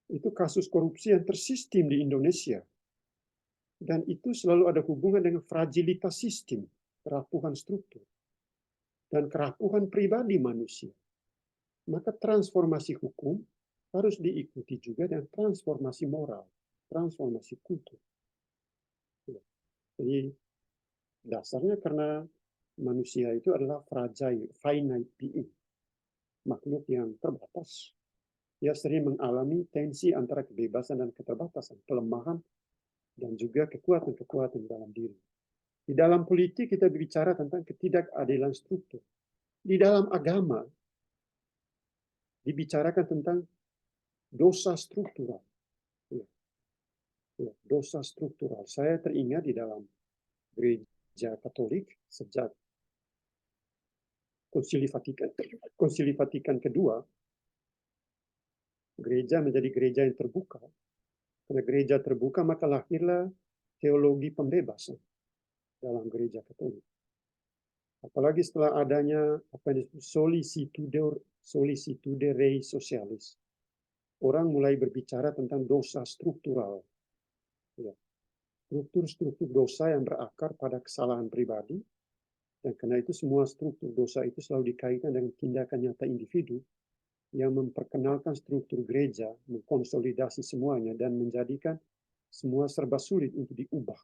Itu kasus korupsi yang tersistem di Indonesia. Dan itu selalu ada hubungan dengan fragilitas sistem, kerapuhan struktur, dan kerapuhan pribadi manusia. Maka transformasi hukum harus diikuti juga dengan transformasi moral, transformasi kultur. Jadi dasarnya karena manusia itu adalah fragile, finite being, makhluk yang terbatas. Dia sering mengalami tensi antara kebebasan dan keterbatasan, kelemahan, dan juga kekuatan-kekuatan dalam diri. Di dalam politik kita berbicara tentang ketidakadilan struktur. Di dalam agama dibicarakan tentang dosa struktural. Dosa struktural. Saya teringat di dalam gereja Katolik sejak Konsili Vatikan kedua, gereja menjadi gereja yang terbuka. Karena gereja terbuka, maka lahirlah teologi pembebasan dalam gereja Katolik. Apalagi setelah adanya apa yang disebut solicitude rei socialis. Orang mulai berbicara tentang dosa struktural. Ya. Struktur-struktur dosa yang berakar pada kesalahan pribadi. Dan karena itu semua struktur dosa itu selalu dikaitkan dengan tindakan nyata individu yang memperkenalkan struktur gereja, mengkonsolidasi semuanya, dan menjadikan semua serba sulit untuk diubah.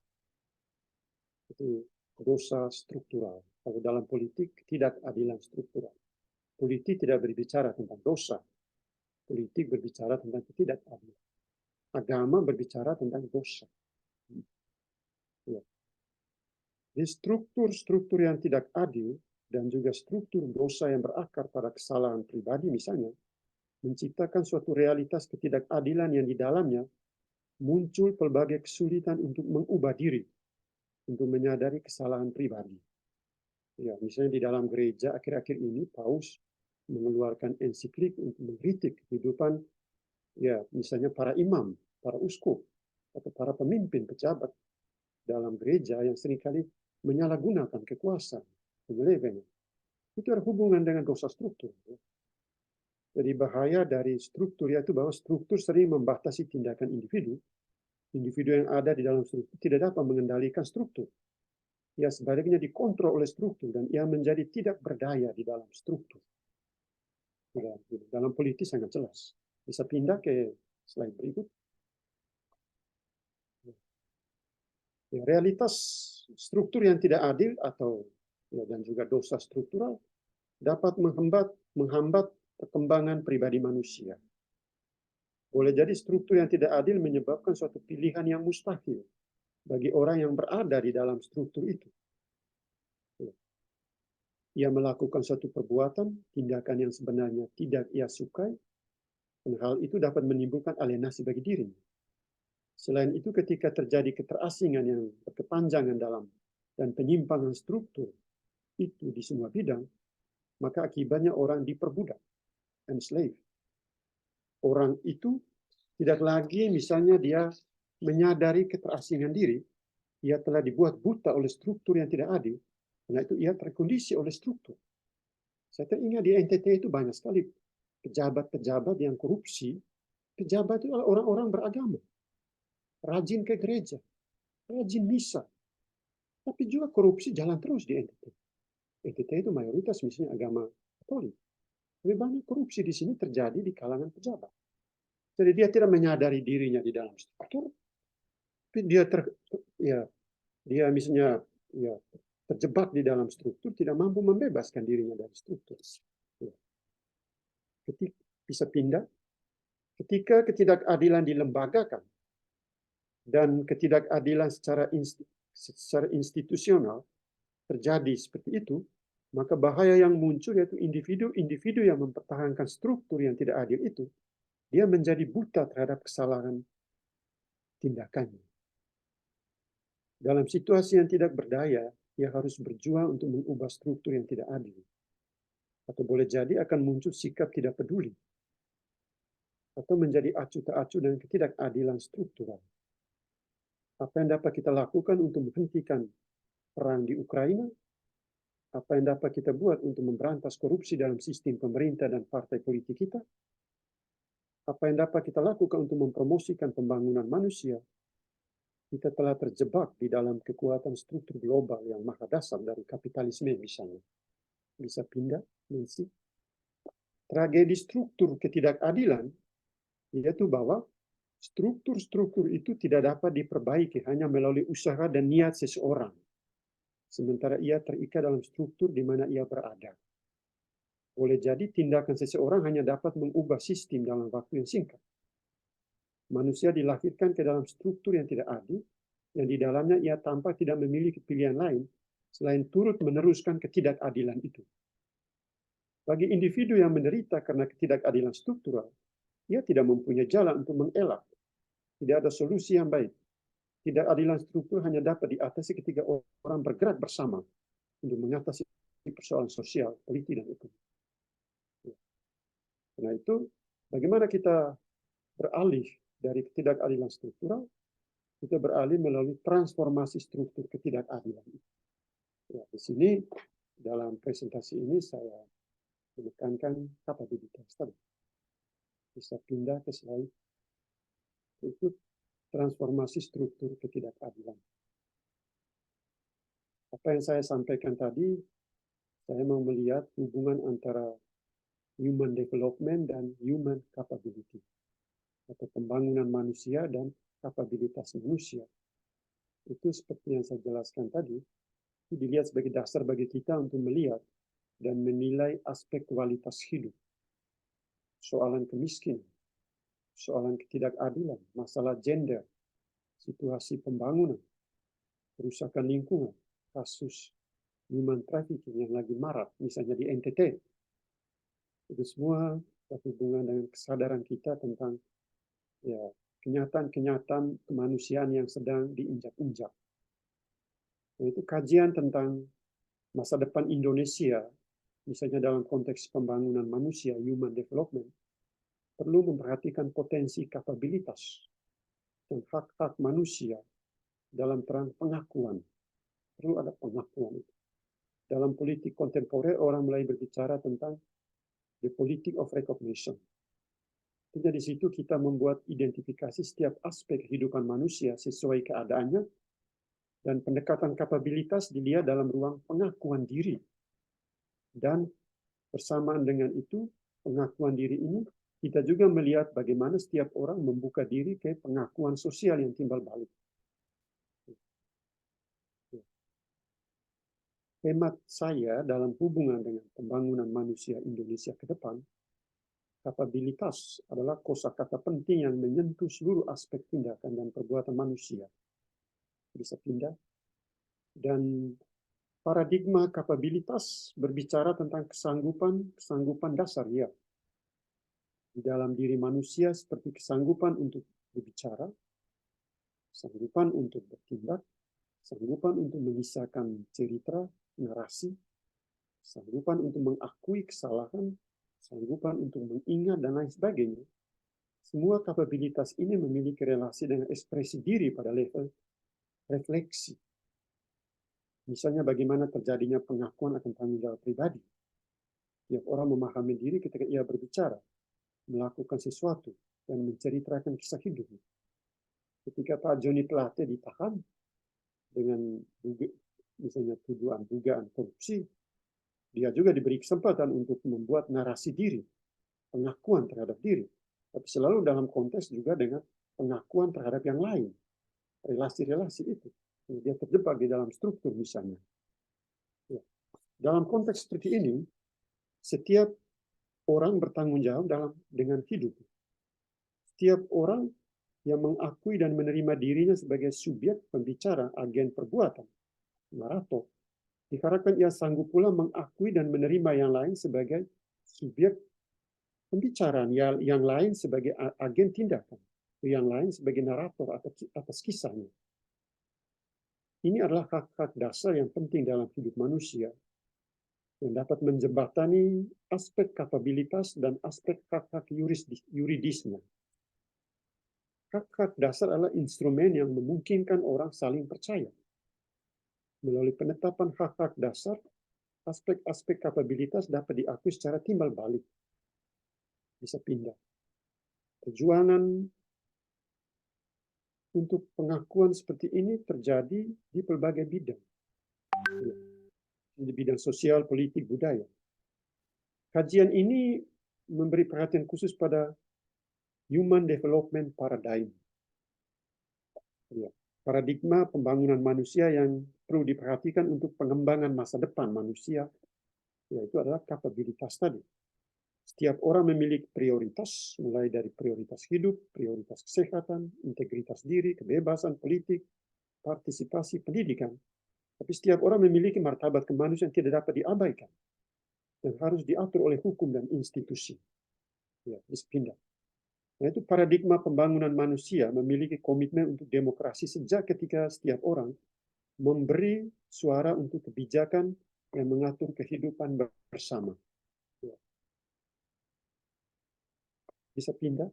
Itu dosa struktural. Kalau dalam politik, tidak adilan struktural. Politik tidak berbicara tentang dosa. Politik berbicara tentang ketidakadilan. Agama berbicara tentang dosa. Ya. Di struktur-struktur yang tidak adil dan juga struktur dosa yang berakar pada kesalahan pribadi misalnya, menciptakan suatu realitas ketidakadilan yang di dalamnya muncul pelbagai kesulitan untuk mengubah diri, untuk menyadari kesalahan pribadi. Ya, misalnya di dalam gereja akhir-akhir ini Paus mengeluarkan ensiklik untuk mengkritik kehidupan, ya misalnya para imam, para uskup, atau para pemimpin pejabat dalam gereja yang seringkali menyalahgunakan kekuasaan, penyelewengan. Itu ada hubungan dengan dosa struktur. Jadi bahaya dari struktur yaitu bahwa struktur sering membatasi tindakan individu. Individu yang ada di dalam struktur tidak dapat mengendalikan struktur. Ia sebaliknya dikontrol oleh struktur dan ia menjadi tidak berdaya di dalam struktur. Dalam politik sangat jelas. Bisa pindah ke slide berikut. Ya, realitas struktur yang tidak adil atau ya, dan juga dosa struktural dapat menghambat perkembangan pribadi manusia. Boleh jadi struktur yang tidak adil menyebabkan suatu pilihan yang mustahil bagi orang yang berada di dalam struktur itu. Ia melakukan suatu perbuatan, tindakan yang sebenarnya tidak ia sukai, dan hal itu dapat menimbulkan alienasi bagi dirinya. Selain itu, ketika terjadi keterasingan yang berkepanjangan dalam dan penyimpangan struktur itu di semua bidang, maka akibatnya orang diperbudak, enslave. Orang itu tidak lagi misalnya dia menyadari keterasingan diri, ia telah dibuat buta oleh struktur yang tidak adil, karena itu ia terkondisi oleh struktur. Saya teringat di NTT itu banyak sekali pejabat-pejabat yang korupsi. Pejabat itu adalah orang-orang beragama, rajin ke gereja, rajin misa, tapi juga korupsi jalan terus di NTT. NTT itu mayoritas misalnya agama Katolik. Tapi banyak korupsi di sini terjadi di kalangan pejabat. Jadi dia tidak menyadari dirinya di dalam struktur, tapi dia misalnya terjebak di dalam struktur, tidak mampu membebaskan dirinya dari struktur. Ya. Ketika bisa pindah, ketika ketidakadilan dilembagakan dan ketidakadilan secara institusional terjadi seperti itu, maka bahaya yang muncul yaitu individu-individu yang mempertahankan struktur yang tidak adil itu, dia menjadi buta terhadap kesalahan tindakannya. Dalam situasi yang tidak berdaya, ia harus berjuang untuk mengubah struktur yang tidak adil. Atau boleh jadi akan muncul sikap tidak peduli. Atau menjadi acuh tak acuh dengan ketidakadilan struktural. Apa yang dapat kita lakukan untuk menghentikan perang di Ukraina? Apa yang dapat kita buat untuk memberantas korupsi dalam sistem pemerintah dan partai politik kita? Apa yang dapat kita lakukan untuk mempromosikan pembangunan manusia? Kita telah terjebak di dalam kekuatan struktur global yang maha dasar dari kapitalisme misalnya. Bisa pindah, Nancy. Tragedi struktur ketidakadilan yaitu bahwa struktur-struktur itu tidak dapat diperbaiki hanya melalui usaha dan niat seseorang. Sementara ia terikat dalam struktur di mana ia berada. Boleh jadi tindakan seseorang hanya dapat mengubah sistem dalam waktu yang singkat. Manusia dilahirkan ke dalam struktur yang tidak adil, yang di dalamnya ia tampak tidak memiliki pilihan lain selain turut meneruskan ketidakadilan itu. Bagi individu yang menderita karena ketidakadilan struktural, ia tidak mempunyai jalan untuk mengelak. Tidak ada solusi yang baik. Ketidakadilan struktur hanya dapat diatasi ketika orang bergerak bersama untuk mengatasi persoalan sosial, politik, dan ekonomi. Karena itu, bagaimana kita beralih dari ketidakadilan struktural, kita beralih melalui transformasi struktur ketidakadilan. Ya, di sini, dalam presentasi ini, saya menekankan kapabilitas tadi. Bisa pindah ke slide. Itu transformasi struktur ketidakadilan. Apa yang saya sampaikan tadi, saya mau melihat hubungan antara human development dan human capability, atau pembangunan manusia dan kapabilitas manusia. Itu seperti yang saya jelaskan tadi, itu dilihat sebagai dasar bagi kita untuk melihat dan menilai aspek kualitas hidup, soalan kemiskinan, soalan ketidakadilan, masalah gender, situasi pembangunan, kerusakan lingkungan, kasus human trafficking yang lagi marak, misalnya di NTT. Itu semua berhubungan dengan kesadaran kita tentang ya, kenyataan-kenyataan kemanusiaan yang sedang diinjak-injak. Itu kajian tentang masa depan Indonesia, misalnya dalam konteks pembangunan manusia, human development, perlu memperhatikan potensi kapabilitas dan hak-hak manusia dalam terang pengakuan. Perlu ada pengakuan itu. Dalam politik kontemporer, orang mulai berbicara tentang the politics of recognition. Jadi di situ kita membuat identifikasi setiap aspek kehidupan manusia sesuai keadaannya, dan pendekatan kapabilitas dilihat dalam ruang pengakuan diri. Dan bersamaan dengan itu, pengakuan diri ini, kita juga melihat bagaimana setiap orang membuka diri ke pengakuan sosial yang timbal balik. Hemat saya dalam hubungan dengan pembangunan manusia Indonesia ke depan, kapabilitas adalah kosakata penting yang menyentuh seluruh aspek tindakan dan perbuatan manusia. Bisa pindah. Dan paradigma kapabilitas berbicara tentang kesanggupan dasar, ya. Di dalam diri manusia seperti kesanggupan untuk berbicara, kesanggupan untuk bertindak, kesanggupan untuk mengisahkan cerita, narasi, kesanggupan untuk mengakui kesalahan, kesanggupan untuk mengingat, dan lain sebagainya. Semua kapabilitas ini memiliki relasi dengan ekspresi diri pada level refleksi. Misalnya bagaimana terjadinya pengakuan akan tanggung jawab pribadi. Tiap orang memahami diri ketika ia berbicara, melakukan sesuatu, dan menceritakan kisah hidupnya. Ketika Pak Joni Plate ditahan dengan misalnya tuduhan dugaan korupsi, dia juga diberi kesempatan untuk membuat narasi diri, pengakuan terhadap diri. Tapi selalu dalam konteks juga dengan pengakuan terhadap yang lain. Relasi-relasi itu. Dia terjebak di dalam struktur misalnya. Ya. Dalam konteks seperti ini, setiap orang bertanggung jawab dengan hidup. Setiap orang yang mengakui dan menerima dirinya sebagai subjek pembicara, agen perbuatan, narator, diharapkan ia sanggup pula mengakui dan menerima yang lain sebagai subjek pembicaraan, yang lain sebagai agen tindakan, yang lain sebagai narator atas kisahnya. Ini adalah hak-hak dasar yang penting dalam hidup manusia, yang dapat menjembatani aspek kapabilitas dan aspek hak-hak yuridisnya. Hak-hak dasar adalah instrumen yang memungkinkan orang saling percaya. Melalui penetapan hak-hak dasar, aspek-aspek kapabilitas dapat diakui secara timbal balik. Bisa pindah. Perjuangan untuk pengakuan seperti ini terjadi di berbagai bidang. Di bidang sosial, politik, budaya. Kajian ini memberi perhatian khusus pada human development paradigm. Paradigma pembangunan manusia yang perlu diperhatikan untuk pengembangan masa depan manusia, yaitu adalah kapabilitas tadi. Setiap orang memiliki prioritas, mulai dari prioritas hidup, prioritas kesehatan, integritas diri, kebebasan politik, partisipasi, pendidikan. Tapi setiap orang memiliki martabat kemanusiaan yang tidak dapat diabaikan dan harus diatur oleh hukum dan institusi. Ya, pindah. Nah, itu paradigma pembangunan manusia memiliki komitmen untuk demokrasi sejak ketika setiap orang memberi suara untuk kebijakan yang mengatur kehidupan bersama. Ya. Bisa pindah?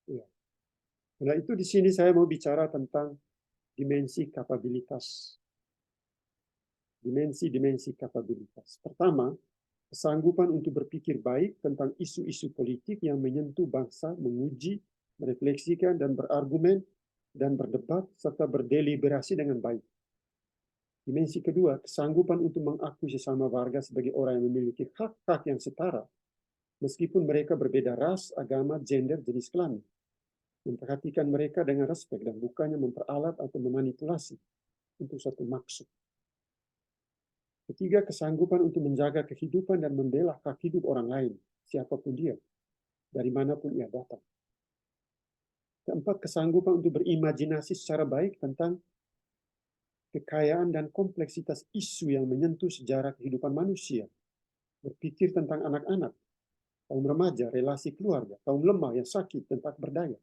Ya. Nah, itu di sini saya mau bicara tentang dimensi kapabilitas. Dimensi-dimensi kapabilitas. Pertama, kesanggupan untuk berpikir baik tentang isu-isu politik yang menyentuh bangsa, menguji, merefleksikan, dan berargumen, dan berdebat, serta berdeliberasi dengan baik. Dimensi kedua, kesanggupan untuk mengakui sesama warga sebagai orang yang memiliki hak-hak yang setara, meskipun mereka berbeda ras, agama, gender, jenis kelamin. Memperhatikan mereka dengan respek dan bukannya memperalat atau memanipulasi untuk satu maksud. Ketiga, kesanggupan untuk menjaga kehidupan dan membela hak hidup orang lain, siapapun dia, dari manapun ia datang. Keempat, kesanggupan untuk berimajinasi secara baik tentang kekayaan dan kompleksitas isu yang menyentuh sejarah kehidupan manusia. Berpikir tentang anak-anak, kaum remaja, relasi keluarga, kaum lemah yang sakit dan tak berdaya.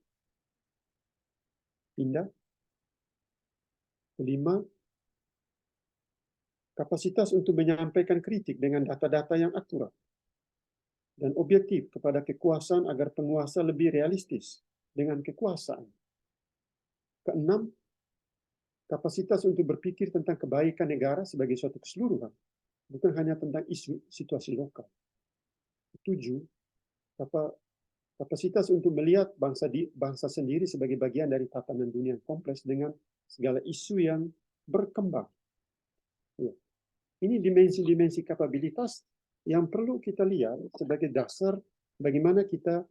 Pindah. Kelima, kapasitas untuk menyampaikan kritik dengan data-data yang akurat dan objektif kepada kekuasaan agar penguasa lebih realistis dengan kekuasaan. Keenam, kapasitas untuk berpikir tentang kebaikan negara sebagai suatu keseluruhan, bukan hanya tentang isu situasi lokal. Ketujuh, kapasitas untuk melihat bangsa sendiri sebagai bagian dari tatanan dunia yang kompleks dengan segala isu yang berkembang. Ya. Ini dimensi-dimensi kapabilitas yang perlu kita lihat sebagai dasar bagaimana kita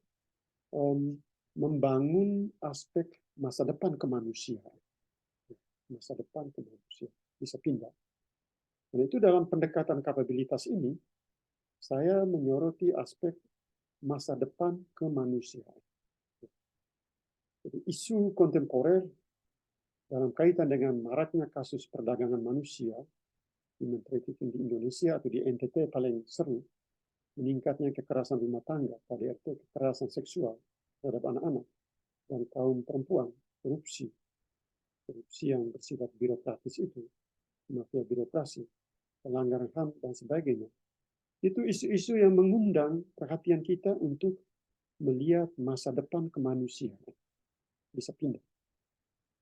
membangun aspek masa depan kemanusiaan. Masa depan kemanusiaan. Bisa pindah. Dan itu dalam pendekatan kapabilitas ini, saya menyoroti aspek masa depan kemanusiaan. Jadi isu kontemporer dalam kaitan dengan maraknya kasus perdagangan manusia, human trafficking di Indonesia atau di NTT paling seru, meningkatnya kekerasan rumah tangga, KDRT, kekerasan seksual terhadap anak-anak dan kaum perempuan, korupsi yang bersifat birokratis itu, mafia birokrasi, pelanggaran HAM, dan sebagainya. Itu isu-isu yang mengundang perhatian kita untuk melihat masa depan kemanusiaan. Bisa pindah.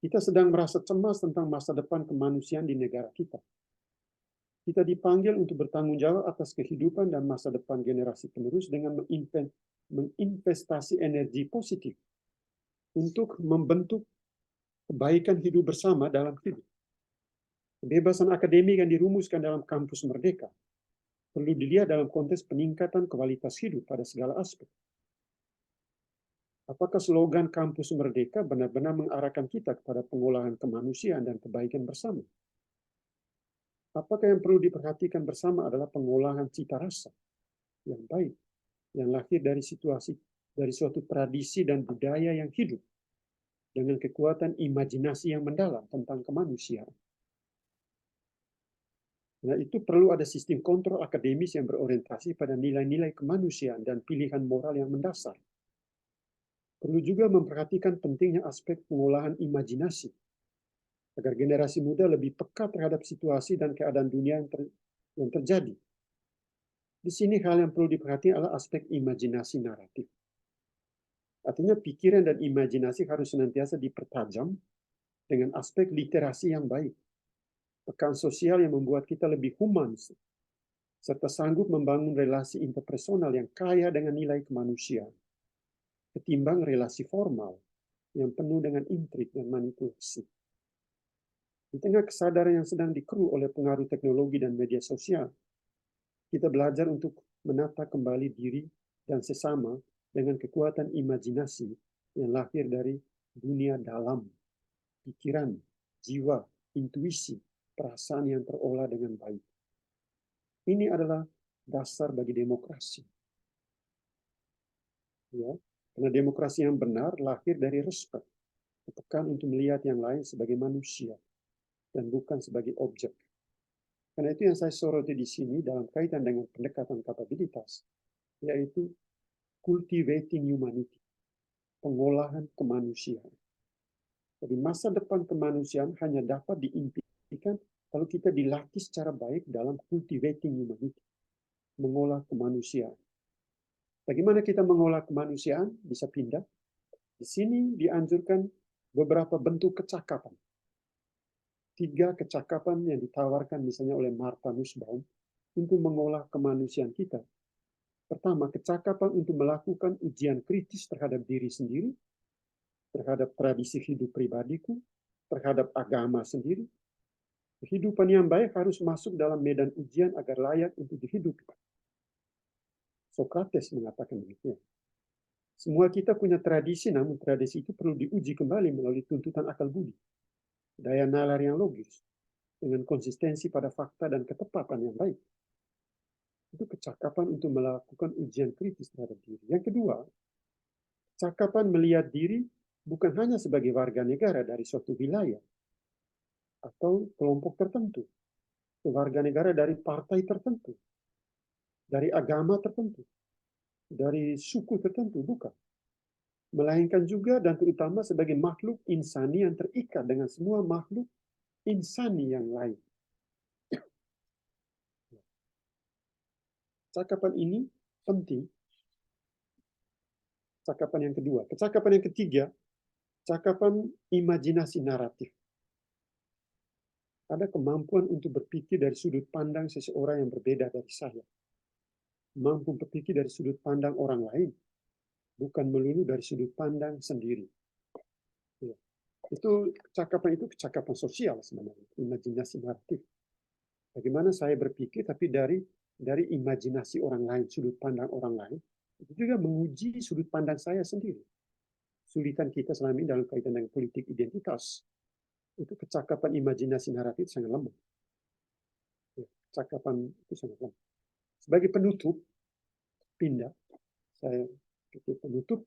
Kita sedang merasa cemas tentang masa depan kemanusiaan di negara kita. Kita dipanggil untuk bertanggung jawab atas kehidupan dan masa depan generasi penerus dengan menginvestasi energi positif untuk membentuk kebaikan hidup bersama dalam hidup. Kebebasan akademik yang dirumuskan dalam kampus merdeka perlu dilihat dalam konteks peningkatan kualitas hidup pada segala aspek. Apakah slogan kampus merdeka benar-benar mengarahkan kita kepada pengolahan kemanusiaan dan kebaikan bersama? Apakah yang perlu diperhatikan bersama adalah pengolahan cita rasa yang baik, yang lahir dari suatu tradisi dan budaya yang hidup, dengan kekuatan imajinasi yang mendalam tentang kemanusiaan. Nah, itu perlu ada sistem kontrol akademis yang berorientasi pada nilai-nilai kemanusiaan dan pilihan moral yang mendasar. Perlu juga memperhatikan pentingnya aspek pengolahan imajinasi, agar generasi muda lebih peka terhadap situasi dan keadaan dunia yang terjadi. Di sini hal yang perlu diperhatikan adalah aspek imajinasi naratif. Artinya pikiran dan imajinasi harus senantiasa dipertajam dengan aspek literasi yang baik, pekaan sosial yang membuat kita lebih human, serta sanggup membangun relasi interpersonal yang kaya dengan nilai kemanusiaan, ketimbang relasi formal yang penuh dengan intrik dan manipulasi. Di tengah kesadaran yang sedang dikeruh oleh pengaruh teknologi dan media sosial, kita belajar untuk menata kembali diri dan sesama dengan kekuatan imajinasi yang lahir dari dunia dalam, pikiran, jiwa, intuisi, perasaan yang terolah dengan baik. Ini adalah dasar bagi demokrasi. Ya, karena demokrasi yang benar lahir dari respek, kepekaan untuk melihat yang lain sebagai manusia dan bukan sebagai objek. Karena itu yang saya soroti di sini dalam kaitan dengan pendekatan kapabilitas, yaitu cultivating humanity, pengolahan kemanusiaan. Jadi masa depan kemanusiaan hanya dapat diimpikan kalau kita dilatih secara baik dalam cultivating humanity, mengolah kemanusiaan. Bagaimana kita mengolah kemanusiaan? Bisa pindah. Di sini dianjurkan beberapa bentuk kecakapan. 3 kecakapan yang ditawarkan misalnya oleh Martha Nussbaum untuk mengolah kemanusiaan kita. Pertama, kecakapan untuk melakukan ujian kritis terhadap diri sendiri, terhadap tradisi hidup pribadiku, terhadap agama sendiri. Kehidupan yang baik harus masuk dalam medan ujian agar layak untuk dihidupi. Sokrates mengatakan demikian. Semua kita punya tradisi, namun tradisi itu perlu diuji kembali melalui tuntutan akal budi, daya nalar yang logis, dengan konsistensi pada fakta dan ketepatan yang baik. Itu kecakapan untuk melakukan ujian kritis terhadap diri. Yang kedua, kecakapan melihat diri bukan hanya sebagai warga negara dari suatu wilayah atau kelompok tertentu, warga negara dari partai tertentu, dari agama tertentu, dari suku tertentu, bukan. Melainkan juga dan terutama sebagai makhluk insani yang terikat dengan semua makhluk insani yang lain. Cakapan ini penting. Cakapan yang kedua. Cakapan yang ketiga, cakapan imajinasi naratif. Ada kemampuan untuk berpikir dari sudut pandang seseorang yang berbeda dari saya. Mampu berpikir dari sudut pandang orang lain, bukan melulu dari sudut pandang sendiri. Ya. Cakapan itu kecakapan sosial sebenarnya, imajinasi naratif. Bagaimana saya berpikir tapi dari imajinasi orang lain, sudut pandang orang lain, itu juga menguji sudut pandang saya sendiri. Sulitan kita selama ini dalam kaitan dengan politik identitas, itu kecakapan imajinasi naratif sangat lemah. Cakapan itu sangat lemah. Sebagai penutup, pindah, saya penutup,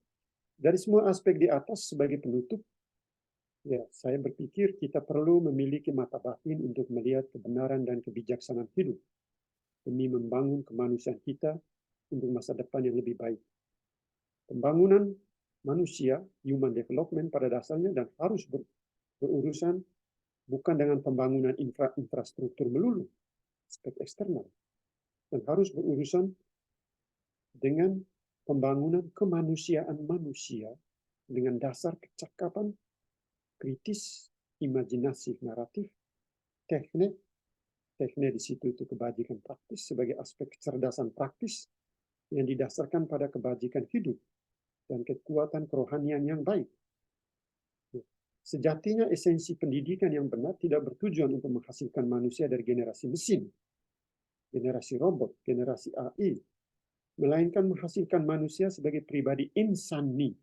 dari semua aspek di atas sebagai penutup, ya saya berpikir kita perlu memiliki mata batin untuk melihat kebenaran dan kebijaksanaan hidup demi membangun kemanusiaan kita untuk masa depan yang lebih baik. Pembangunan manusia, human development pada dasarnya dan harus berurusan bukan dengan pembangunan infrastruktur melulu, aspek eksternal, dan harus berurusan dengan pembangunan kemanusiaan manusia dengan dasar kecakapan, kritis, imajinasi naratif, teknik di situ itu kebajikan praktis sebagai aspek kecerdasan praktis yang didasarkan pada kebajikan hidup dan kekuatan kerohanian yang baik. Sejatinya esensi pendidikan yang benar tidak bertujuan untuk menghasilkan manusia dari generasi mesin, generasi robot, generasi AI, melainkan menghasilkan manusia sebagai pribadi insani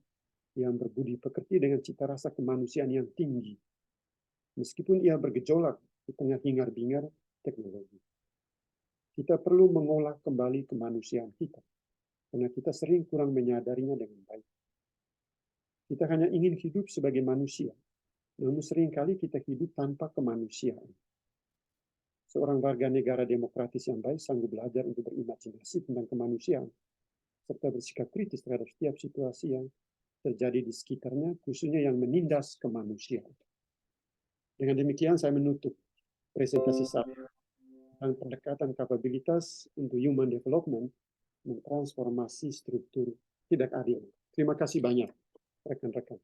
yang berbudi pekerti dengan cita rasa kemanusiaan yang tinggi, meskipun ia bergejolak di tengah hingar-bingar teknologi. Kita perlu mengolah kembali kemanusiaan kita, karena kita sering kurang menyadarinya dengan baik. Kita hanya ingin hidup sebagai manusia, namun seringkali kita hidup tanpa kemanusiaan. Seorang warga negara demokratis yang baik sanggup belajar untuk berimajinasi tentang kemanusiaan, serta bersikap kritis terhadap setiap situasi yang terjadi di sekitarnya, khususnya yang menindas kemanusiaan. Dengan demikian saya menutup presentasi saya tentang pendekatan kapabilitas untuk human development mentransformasi struktur tidak adil. Terima kasih banyak rekan-rekan.